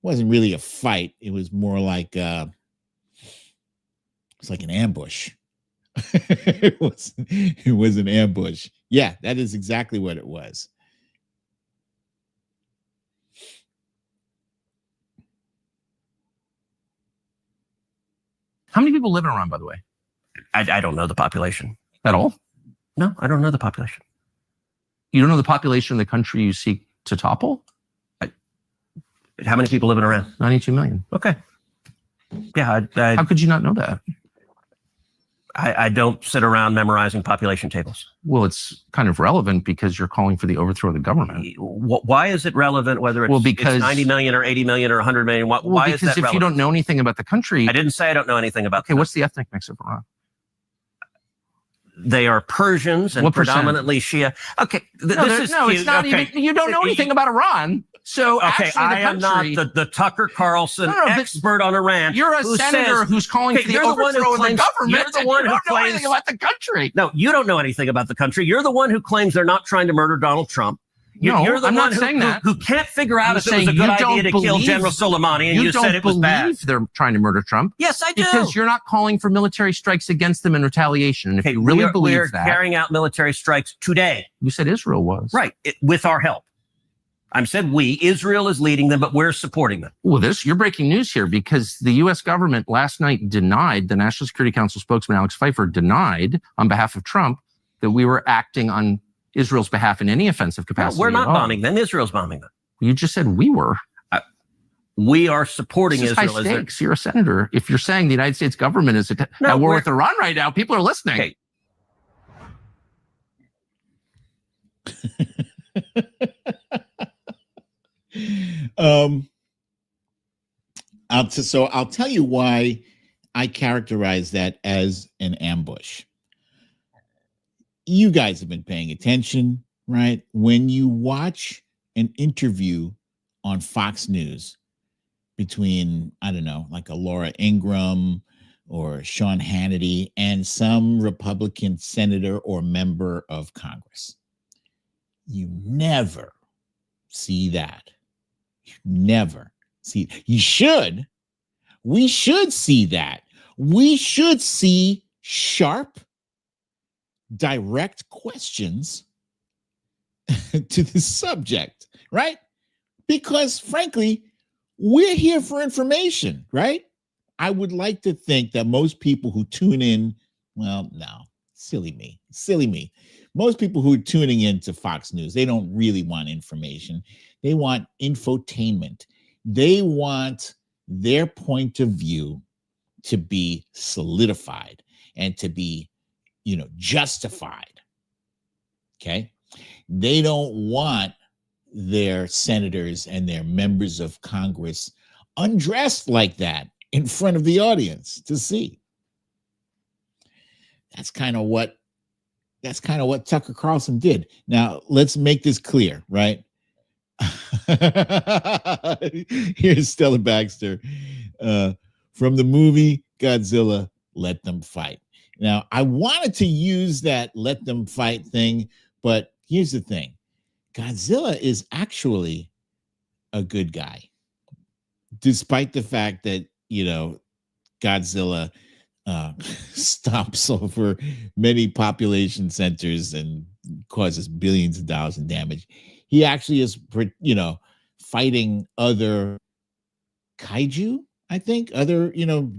Wasn't really a fight. It was more like it's like an ambush. It was an ambush. Yeah, that is exactly what it was. How many people live in Iran, by the way? I don't know the population. At all? No, I don't know the population. You don't know the population of the country you seek to topple? How many people live in Iran? 92 million. Okay. Yeah, How could you not know that? I don't sit around memorizing population tables. Well, it's kind of relevant because you're calling for the overthrow of the government. Why is it relevant whether it's, because it's 90 million or 80 million or 100 million? Why is that relevant? Because if you don't know anything about the country... I didn't say I don't know anything about Okay, what's the ethnic mix of Iran? They are Persians and What percent? predominantly Shia. Okay, It's not even... You don't know anything about Iran. So okay, actually, I am not the Tucker Carlson expert on Iran. You're a senator who's calling for the overthrow of the government. You're the one who don't know claims anything about the country. No, you don't know anything about the country. You're the one who claims they're not trying to murder Donald Trump. You're the I'm one not saying that. who can't figure out if it was a good idea to kill General Soleimani, and you said it was bad. You don't believe they're trying to murder Trump. Yes, I do. Because you're not calling for military strikes against them in retaliation. And if you really believe that... We're carrying out military strikes today. You said Israel was. Right, with our help. I said we. Israel is leading them, but we're supporting them. Well, you're breaking news here because the U.S. government last night denied, the National Security Council spokesman Alex Pfeiffer denied on behalf of Trump that we were acting on Israel's behalf in any offensive capacity. No, we're not bombing them. Israel's bombing them. You just said we were. We are supporting Israel. High stakes. You're a senator. If you're saying the United States government is at war with Iran right now, people are listening. Okay. I'll tell you why I characterize that as an ambush. You guys have been paying attention, right? When you watch an interview on Fox News between, I don't know, like a Laura Ingraham or Sean Hannity and some Republican senator or member of Congress, you never see that. You never see. You should. We should see that. We should see sharp, direct questions to the subject. right? Because frankly, we're here for information, right? I would like to think that most people who tune in, well, no, silly me. Most people who are tuning into Fox News, they don't really want information. They want infotainment. They want their point of view to be solidified and to be, justified. Okay. They don't want their senators and their members of Congress undressed like that in front of the audience to see. That's kind of what Tucker Carlson did. Now, let's make this clear, right? Here's Stella Baxter from the movie Godzilla, Let Them Fight. Now, I wanted to use that let them fight thing, but here's the thing. Godzilla is actually a good guy, despite the fact that, Godzilla stomps over many population centers and causes billions of dollars in damage. He actually is, fighting other kaiju, I think, other,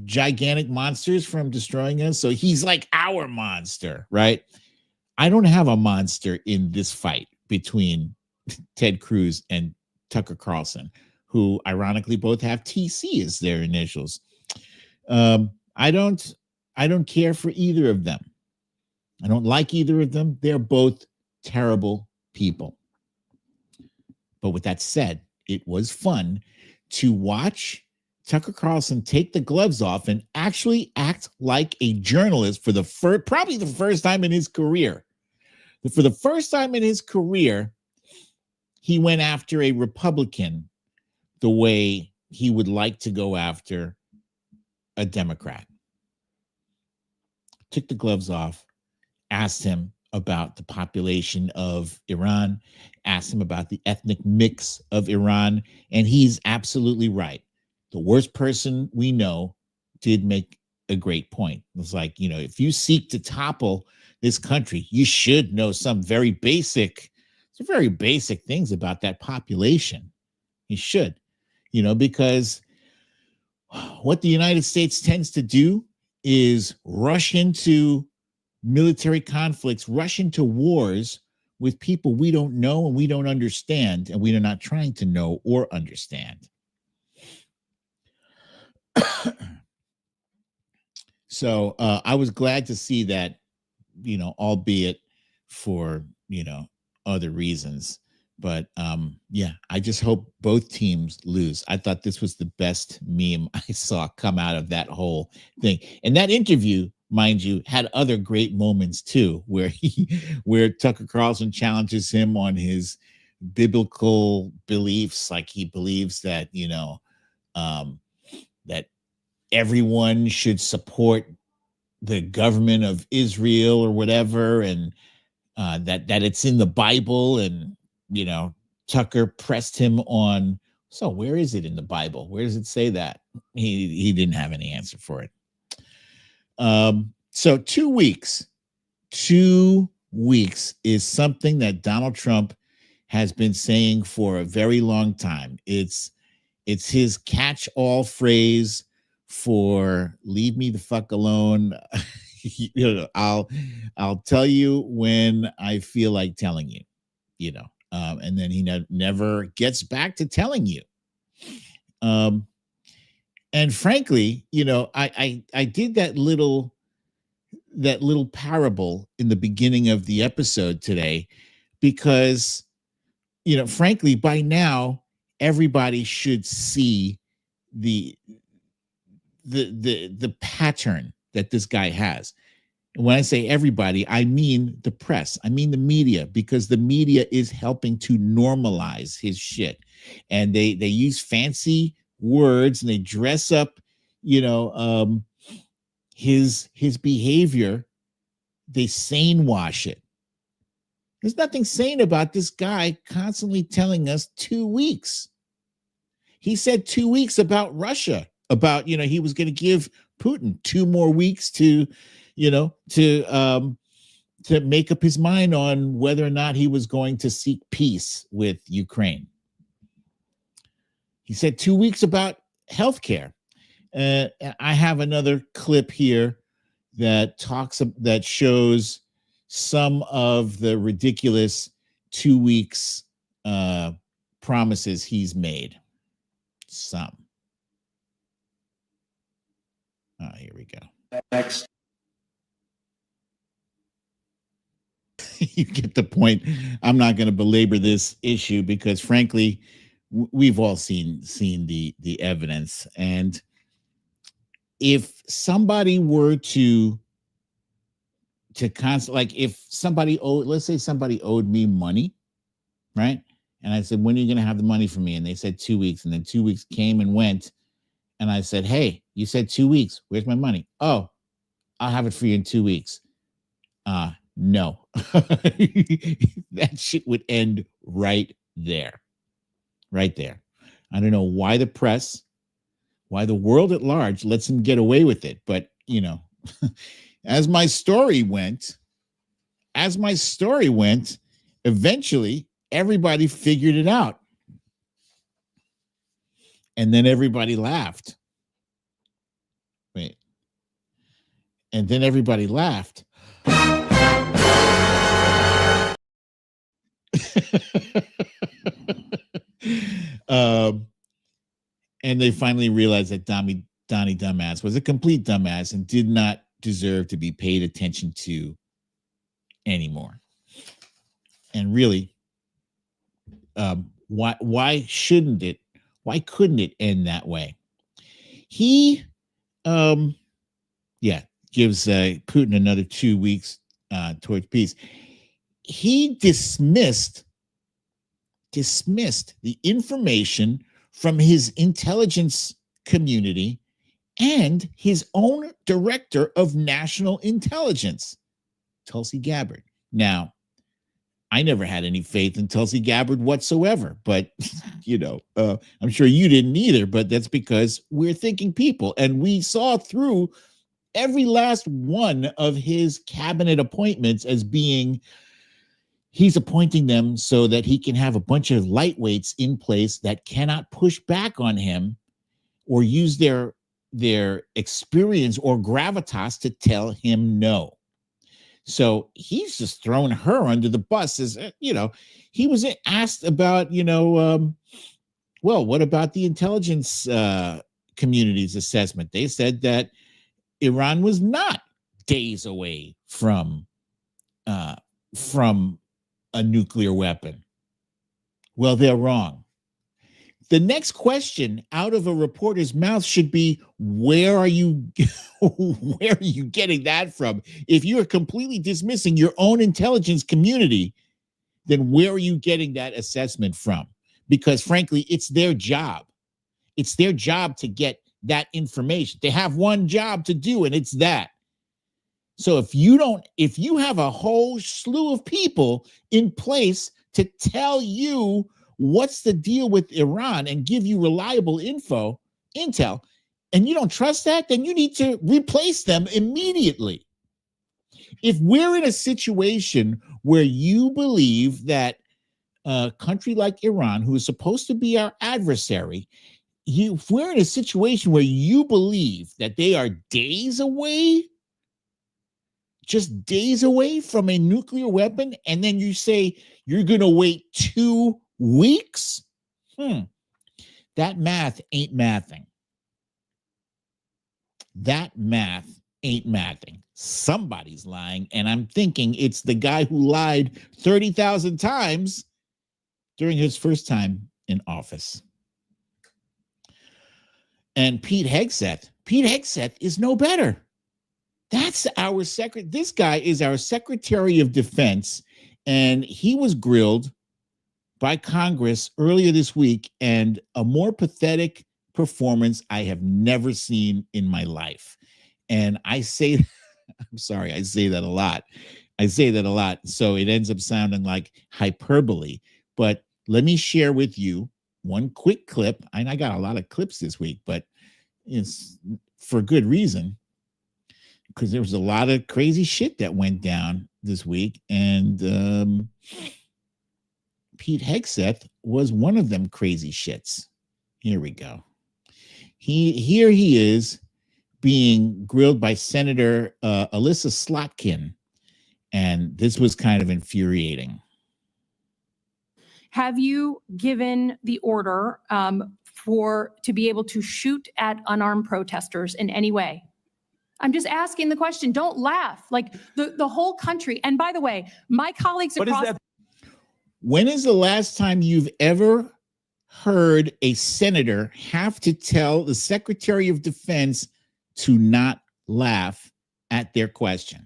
gigantic monsters from destroying us. So he's like our monster, right? I don't have a monster in this fight between Ted Cruz and Tucker Carlson, who ironically both have TC as their initials. I don't care for either of them. I don't like either of them. They're both terrible people. But with that said, it was fun to watch Tucker Carlson take the gloves off and actually act like a journalist for probably the first time in his career. For the first time in his career, he went after a Republican the way he would like to go after a Democrat. Took the gloves off, asked him about the population of Iran, asked him about the ethnic mix of Iran, and he's absolutely right. The worst person we know did make a great point. It was like, if you seek to topple this country, you should know some very basic things about that population. You should, because what the United States tends to do is rush into military conflicts, rush into wars with people we don't know and we don't understand, and we are not trying to know or understand. So I was glad to see that, albeit for, other reasons. But I just hope both teams lose. I thought this was the best meme I saw come out of that whole thing. And that interview, mind you, had other great moments too, where Tucker Carlson challenges him on his biblical beliefs. Like he believes that, that everyone should support the government of Israel or whatever, and that it's in the Bible. And Tucker pressed him on, so where is it in the Bible? Where does it say that? He didn't have any answer for it. So 2 weeks is something that Donald Trump has been saying for a very long time. It's his catch-all phrase for leave me the fuck alone. I'll tell you when I feel like telling you, and then he never gets back to telling you. And frankly, I did that little parable in the beginning of the episode today because, frankly, by now everybody should see the pattern that this guy has. And when I say everybody, I mean the press, I mean the media, because the media is helping to normalize his shit. And they use fancy words and they dress up, his behavior. They sane wash it. There's nothing sane about this guy constantly telling us 2 weeks. He said 2 weeks about Russia, about, he was going to give Putin 2 more weeks to make up his mind on whether or not he was going to seek peace with Ukraine. He said 2 weeks about healthcare. I have another clip here that shows some of the ridiculous 2 weeks promises he's made. Some. Oh, here we go. Next. You get the point. I'm not going to belabor this issue because, frankly, we've all seen the evidence. And if somebody were to like if somebody let's say somebody owed me money, right? And I said, when are you going to have the money for me? And they said 2 weeks. And then 2 weeks came and went. And I said, hey, you said 2 weeks. Where's my money? Oh, I'll have it for you in 2 weeks. No. That shit would end right there. Right there. I don't know why the press, why the world at large lets him get away with it. But, you know, as my story went, eventually everybody figured it out. And then everybody laughed. Wait. And then everybody laughed. And they finally realized that Donnie Dumbass was a complete dumbass and did not deserve to be paid attention to anymore. And really, why shouldn't it? Why couldn't it end that way? He, gives Putin another 2 weeks towards peace. He dismissed the information from his intelligence community and his own director of national intelligence, Tulsi Gabbard. Now, I never had any faith in Tulsi Gabbard whatsoever, but, you know, I'm sure you didn't either, but that's because we're thinking people, and we saw through every last one of his cabinet appointments as being he's appointing them so that he can have a bunch of lightweights in place that cannot push back on him or use their experience or gravitas to tell him no. So he's just thrown her under the bus. As you know, he was asked about, well, what about the intelligence community's assessment? They said that Iran was not days away from a nuclear weapon. Well, they're wrong. The next question out of a reporter's mouth should be, where are you getting that from? If you're completely dismissing your own intelligence community, then where are you getting that assessment from? Because frankly, it's their job. It's their job to get that information. They have one job to do, and it's that. So if you have a whole slew of people in place to tell you what's the deal with Iran and give you reliable intel, and you don't trust that, then you need to replace them immediately. If we're in a situation where you believe that a country like Iran, who is supposed to be our adversary, if we're in a situation where you believe that they are days away, just days away from a nuclear weapon, and then you say you're going to wait 2 weeks? That math ain't mathing. That math ain't mathing. Somebody's lying, and I'm thinking it's the guy who lied 30,000 times during his first time in office. And Pete Hegseth is no better. That's our this guy is our Secretary of Defense, and he was grilled by Congress earlier this week, and a more pathetic performance I have never seen in my life. And I say, I'm sorry, I say that a lot. So it ends up sounding like hyperbole. But let me share with you one quick clip. And I got a lot of clips this week, but it's for good reason, because there was a lot of crazy shit that went down this week. And Pete Hegseth was one of them crazy shits. Here we go. Here he is being grilled by Senator Alyssa Slotkin, and this was kind of infuriating. Have you given the order to be able to shoot at unarmed protesters in any way? I'm just asking the question. Don't laugh. Like the whole country. And by the way, my colleagues across. When is the last time you've ever heard a senator have to tell the Secretary of Defense to not laugh at their question?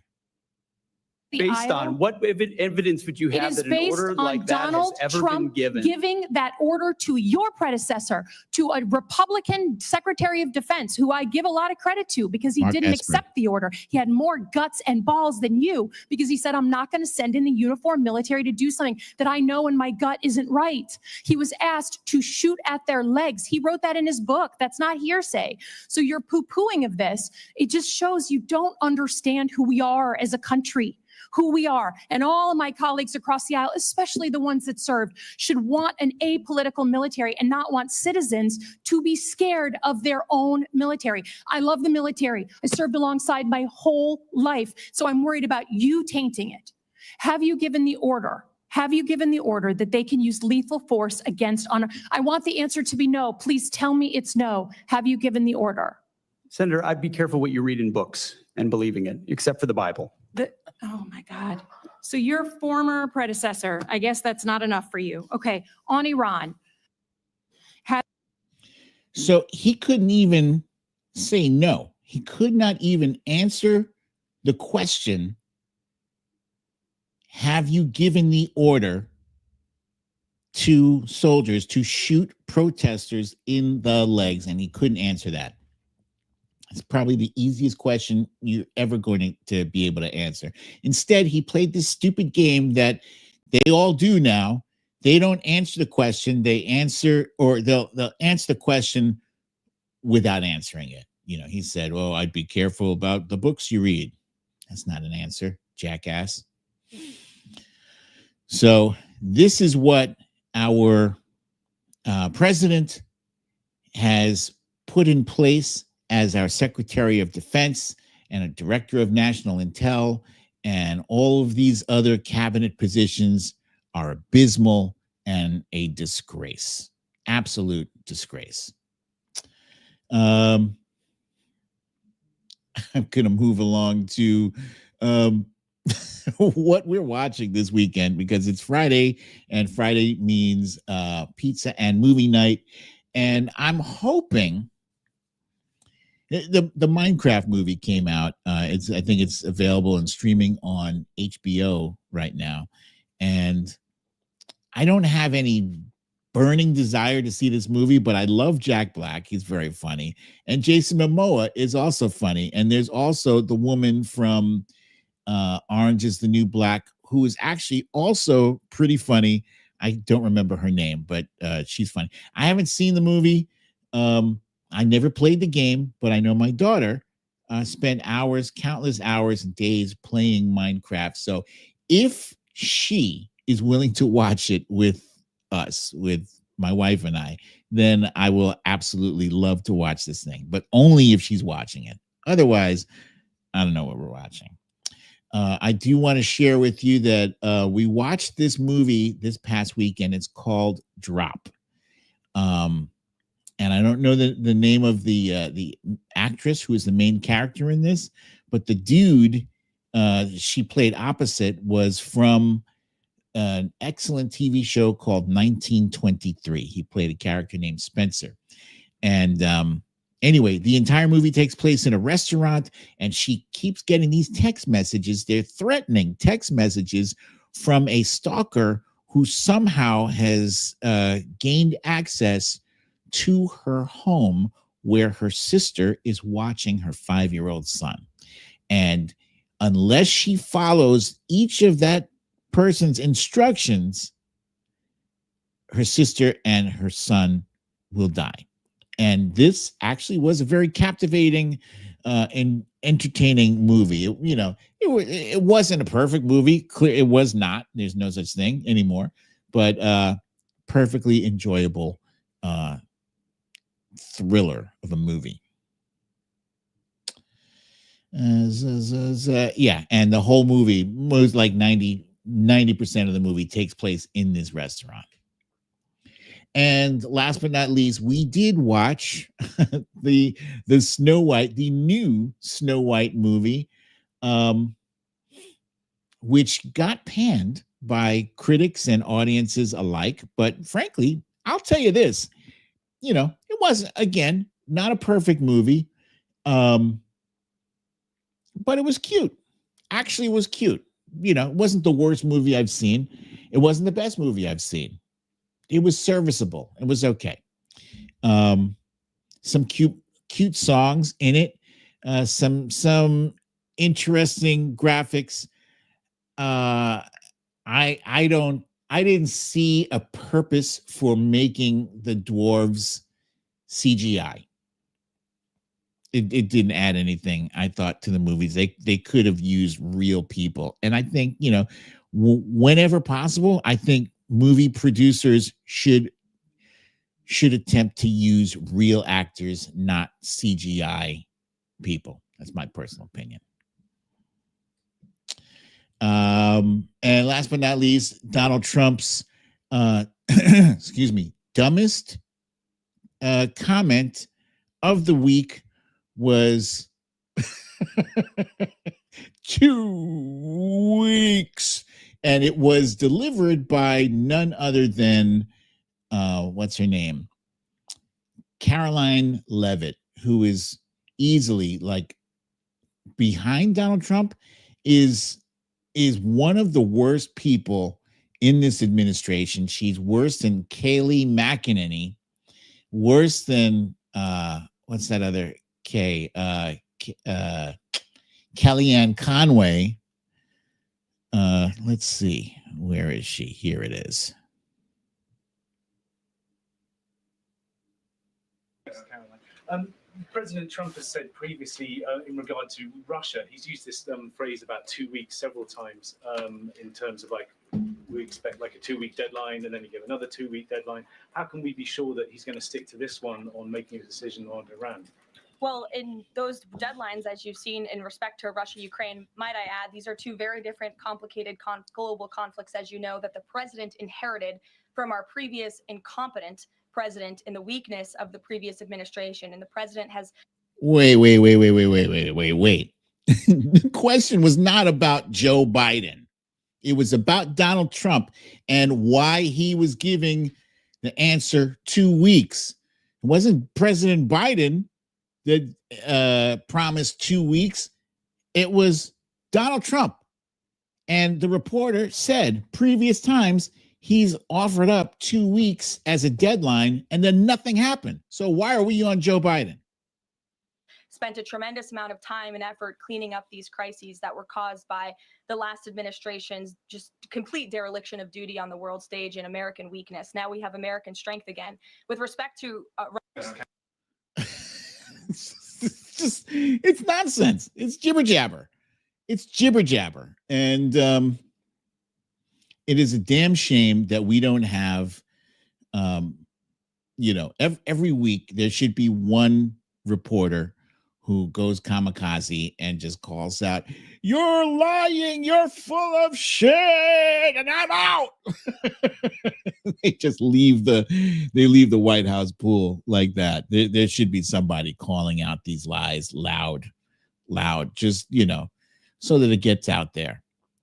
Based on what evidence would you have that an order like that has ever been given? Giving that order to your predecessor, to a Republican Secretary of Defense, who I give a lot of credit to because he didn't accept the order. He had more guts and balls than you because he said, I'm not going to send in the uniformed military to do something that I know in my gut isn't right. He was asked to shoot at their legs. He wrote that in his book. That's not hearsay. So your poo-pooing of this, it just shows you don't understand who we are as a country. Who we are. And all of my colleagues across the aisle, especially the ones that served, should want an apolitical military and not want citizens to be scared of their own military. I love the military. I served alongside my whole life. So I'm worried about you tainting it. Have you given the order? Have you given the order that they can use lethal force against honor? I want the answer to be no. Please tell me it's no. Have you given the order? Senator, I'd be careful what you read in books and believing it, except for the Bible. Oh my God. So your former predecessor, I guess that's not enough for you. Okay. On Iran. So he couldn't even say no. He could not even answer the question, have you given the order to soldiers to shoot protesters in the legs? And he couldn't answer that. It's probably the easiest question you're ever going to be able to answer. Instead, he played this stupid game that they all do now. They don't answer the question. They answer, or they'll answer the question without answering it. You know, he said, "Oh, I'd be careful about the books you read." That's not an answer, jackass. So this is what our president has put in place as our Secretary of Defense and a Director of National Intel, and all of these other cabinet positions are abysmal and a disgrace, absolute disgrace. I'm going to move along to what we're watching this weekend, because it's Friday, and Friday means pizza and movie night. And I'm hoping the Minecraft movie came out. I think it's available and streaming on HBO right now. And I don't have any burning desire to see this movie, but I love Jack Black. He's very funny. And Jason Momoa is also funny. And there's also the woman from Orange is the New Black, who is actually also pretty funny. I don't remember her name, but she's funny. I haven't seen the movie. I never played the game, but I know my daughter spent hours, countless hours and days playing Minecraft. So if she is willing to watch it with us, with my wife and I, then I will absolutely love to watch this thing, but only if she's watching it. Otherwise, I don't know what we're watching. I do want to share with you that we watched this movie this past weekend. It's called Drop. And I don't know the name of the actress who is the main character in this, but the dude she played opposite was from an excellent TV show called 1923. He played a character named Spencer. And anyway, the entire movie takes place in a restaurant, and she keeps getting these text messages. They're threatening text messages from a stalker who somehow has gained access to her home where her sister is watching her 5-year-old son. And unless she follows each of that person's instructions, her sister and her son will die. And this actually was a very captivating and entertaining movie. It wasn't a perfect movie. Clear, it was not. There's no such thing anymore. But perfectly enjoyable thriller of a movie. Yeah, and the whole movie, most like 90% of the movie takes place in this restaurant. And last but not least, we did watch the Snow White, the new Snow White movie, which got panned by critics and audiences alike. But frankly, I'll tell you this, it wasn't, again, not a perfect movie. But it was cute. Actually, it was cute. It wasn't the worst movie I've seen. It wasn't the best movie I've seen. It was serviceable. It was okay. Some cute songs in it. Some interesting graphics. I didn't see a purpose for making the dwarves CGI. It didn't add anything, I thought, to the movies. They could have used real people. And I think, whenever possible, I think movie producers should attempt to use real actors, not CGI people. That's my personal opinion. And last but not least, Donald Trump's dumbest comment of the week was 2 weeks, and it was delivered by none other than what's her name, Caroline Leavitt, who is easily, like, behind Donald Trump, is one of the worst people in this administration. She's worse than Kayleigh McEnany, worse than what's that other Kellyanne Conway. Let's see, where is she? Here it is. President Trump has said previously in regard to Russia, he's used this phrase about 2 weeks several times in terms of, like, we expect like a 2-week deadline and then you give another 2-week deadline. How can we be sure that he's going to stick to this one on making a decision on Iran? Well, in those deadlines, as you've seen in respect to Russia, Ukraine, might I add, these are two very different, complicated global conflicts, as you know, that the president inherited from our previous incompetent president in the weakness of the previous administration. And the president has... Wait. The question was not about Joe Biden. It was about Donald Trump and why he was giving the answer 2 weeks. It wasn't President Biden that promised 2 weeks. It was Donald Trump. And the reporter said previous times he's offered up 2 weeks as a deadline, and then nothing happened. So why are we on Joe Biden? Spent a tremendous amount of time and effort cleaning up these crises that were caused by the last administration's just complete dereliction of duty on the world stage and American weakness. Now we have American strength again. With respect to... it's nonsense. It's jibber jabber. And it is a damn shame that we don't have, every week there should be one reporter who goes kamikaze and just calls out, "You're lying, you're full of shit, and I'm out." They just leave the White House pool like that. There should be somebody calling out these lies loud, just, so that it gets out there.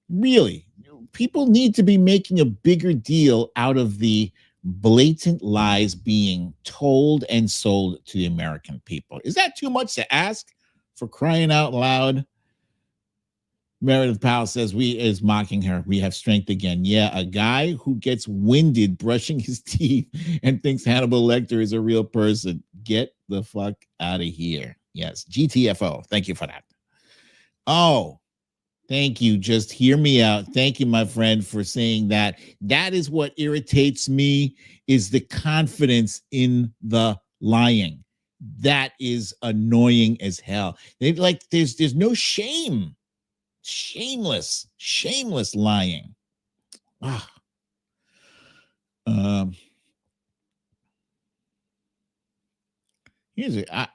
Really, people need to be making a bigger deal out of the blatant lies being told and sold to the American people. Is that too much to ask, for crying out loud? Meredith Powell says, is mocking her. We have strength again. Yeah, a guy who gets winded brushing his teeth and thinks Hannibal Lecter is a real person. Get the fuck out of here. Yes, GTFO. Thank you for that. Oh, thank you. Just hear me out. Thank you, my friend, for saying that. That is what irritates me, is the confidence in the lying. That is annoying as hell. There's no shame. Shameless lying.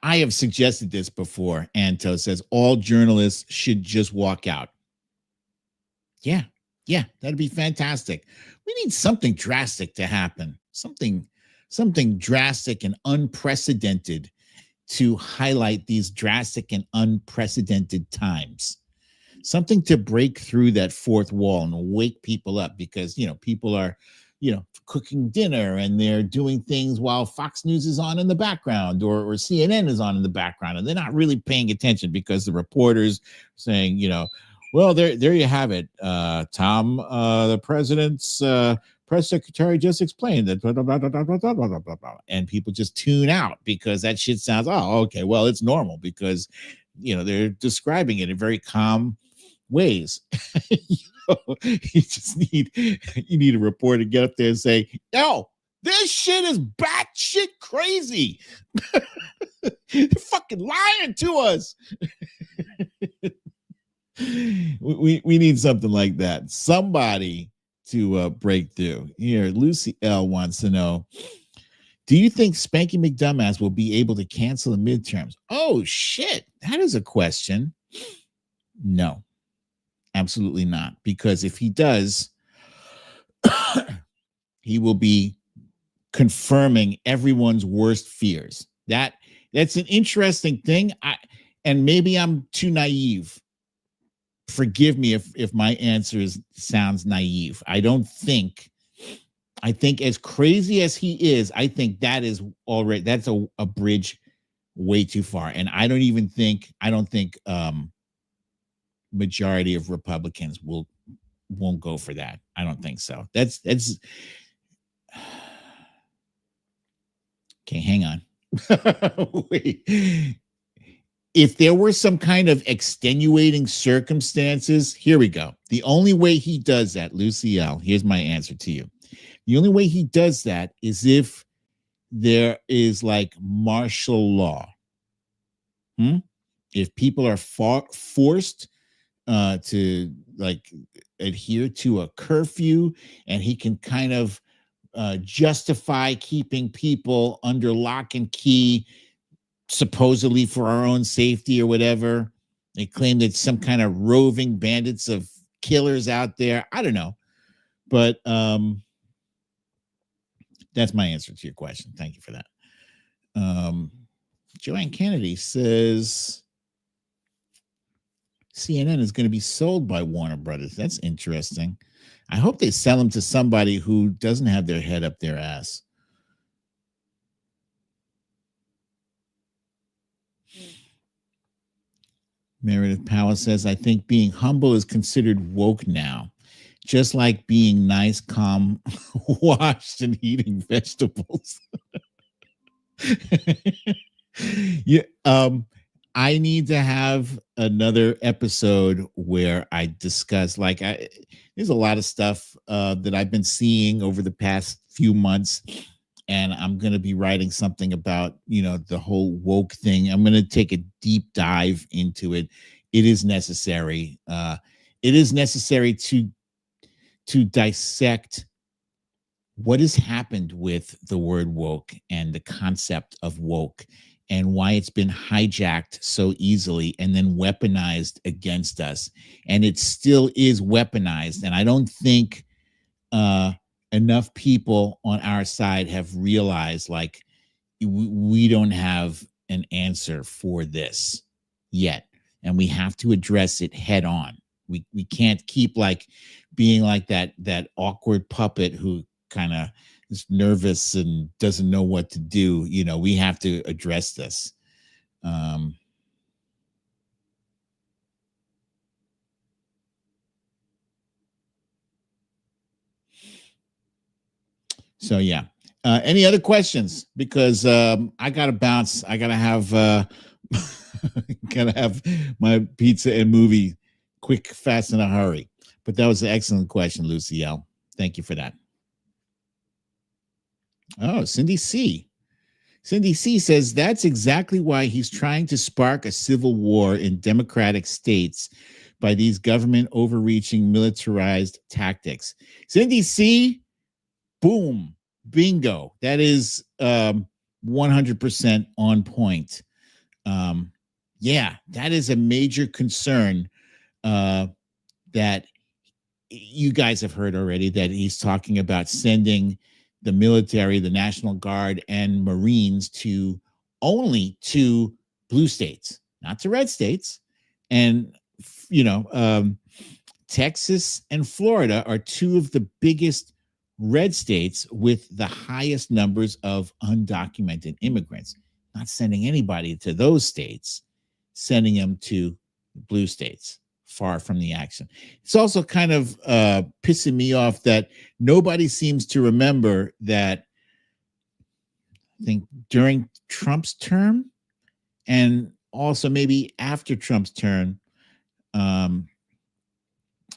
I have suggested this before. Anto says all journalists should just walk out. Yeah, that'd be fantastic. We need something drastic to happen. Something drastic and unprecedented to highlight these drastic and unprecedented times. Something to break through that fourth wall and wake people up, because people are cooking dinner and they're doing things while Fox News is on in the background, or CNN is on in the background, and they're not really paying attention because the reporters saying, well, there you have it, Tom, the president's press secretary just explained that, blah, blah, blah, blah, blah, blah, blah, blah, blah. And people just tune out because that shit sounds, oh, okay, well, it's normal because they're describing it in very calm ways. You just need a reporter to get up there and say, yo, this shit is batshit crazy. They're fucking lying to us. we need something like that. Somebody to break through. Here, Lucy L wants to know, do you think Spanky McDumbass will be able to cancel the midterms? Oh, shit. That is a question. No, absolutely not. Because if he does, he will be confirming everyone's worst fears. That's an interesting thing. And maybe I'm too naive. Forgive me if my answer sounds naive. I think as crazy as he is, I think that's a bridge way too far. And I don't think majority of Republicans won't go for that. I don't think so. That's okay, hang on. Wait. If there were some kind of extenuating circumstances, here we go. The only way he does that, Lucy L, here's my answer to you. The only way he does that is if there is like martial law. If people are forced to like adhere to a curfew, and he can kind of justify keeping people under lock and key, supposedly for our own safety or whatever. They claim that some kind of roving bandits of killers out there. I don't know. But that's my answer to your question. Thank you for that. Joanne Kennedy says CNN is going to be sold by Warner Brothers. That's interesting. I hope they sell them to somebody who doesn't have their head up their ass. Meredith Powell says, I think being humble is considered woke now, just like being nice, calm, washed, and eating vegetables. Yeah, I need to have another episode where I discuss, there's a lot of stuff that I've been seeing over the past few months, and I'm going to be writing something about, the whole woke thing. I'm going to take a deep dive into it. It is necessary. It is necessary to dissect what has happened with the word woke and the concept of woke, and why it's been hijacked so easily and then weaponized against us. And it still is weaponized. And I don't think enough people on our side have realized, we don't have an answer for this yet. And we have to address it head on. We can't keep being like that awkward puppet who kind of is nervous and doesn't know what to do. We have to address this. So yeah. Any other questions? Because I gotta bounce. I gotta have my pizza and movie quick, fast, in a hurry. But that was an excellent question, Lucy L. Thank you for that. Oh, Cindy C. Cindy C says that's exactly why he's trying to spark a civil war in democratic states by these government overreaching militarized tactics. Cindy C, boom, bingo. That is 100% on point. Yeah, that is a major concern that you guys have heard already, that he's talking about sending the military, the National Guard, and Marines to only to blue states, not to red states. And, Texas and Florida are two of the biggest red states with the highest numbers of undocumented immigrants. Not sending anybody to those states, sending them to blue states. Far from the action. It's also kind of pissing me off that nobody seems to remember that I think during Trump's term and also maybe after Trump's term,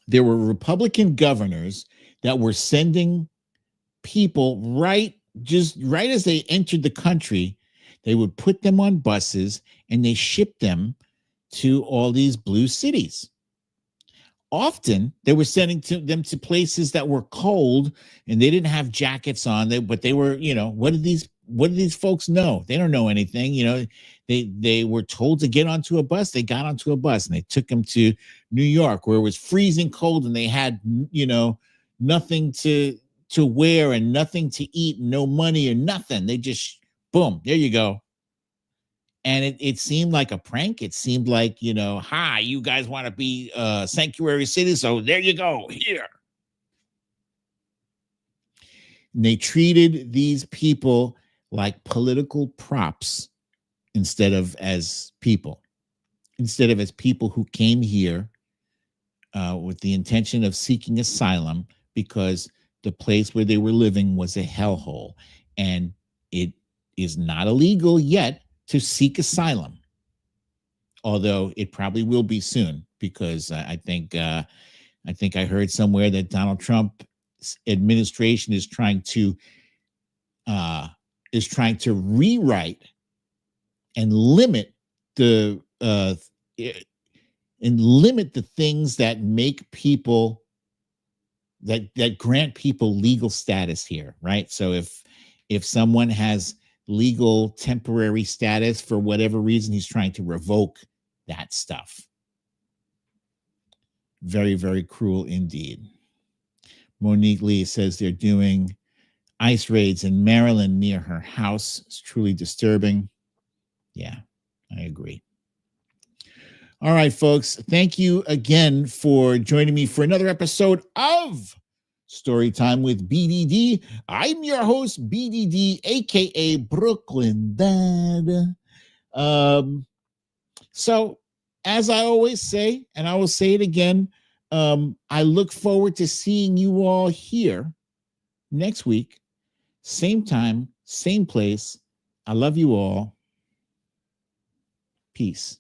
there were Republican governors that were sending people right as they entered the country. They would put them on buses and they shipped them to all these blue cities. Often they were sending them to places that were cold and they didn't have jackets on, but they were, what did these folks know? They don't know anything. They were told to get onto a bus. They got onto a bus and they took them to New York, where it was freezing cold and they had, nothing to wear and nothing to eat, no money or nothing. They just, boom, there you go. And it seemed like a prank. It seemed like, hi, you guys want to be sanctuary cities, so there you go, here. And they treated these people like political props instead of as people who came here with the intention of seeking asylum because the place where they were living was a hellhole. And it is not illegal yet to seek asylum, although it probably will be soon, because I think I heard somewhere that Donald Trump's administration is trying to rewrite and limit the things that make people that grant people legal status here, right? So if someone has legal temporary status for whatever reason, he's trying to revoke that stuff. Very, very cruel indeed. Monique Lee says they're doing ICE raids in Maryland near her house. It's truly disturbing. Yeah, I agree. All right, folks. Thank you again for joining me for another episode of Storytime with BDD. I'm your host, BDD, aka Brooklyn Dad. So, as I always say, and I will say it again, I look forward to seeing you all here next week, same time, same place. I love you all. Peace.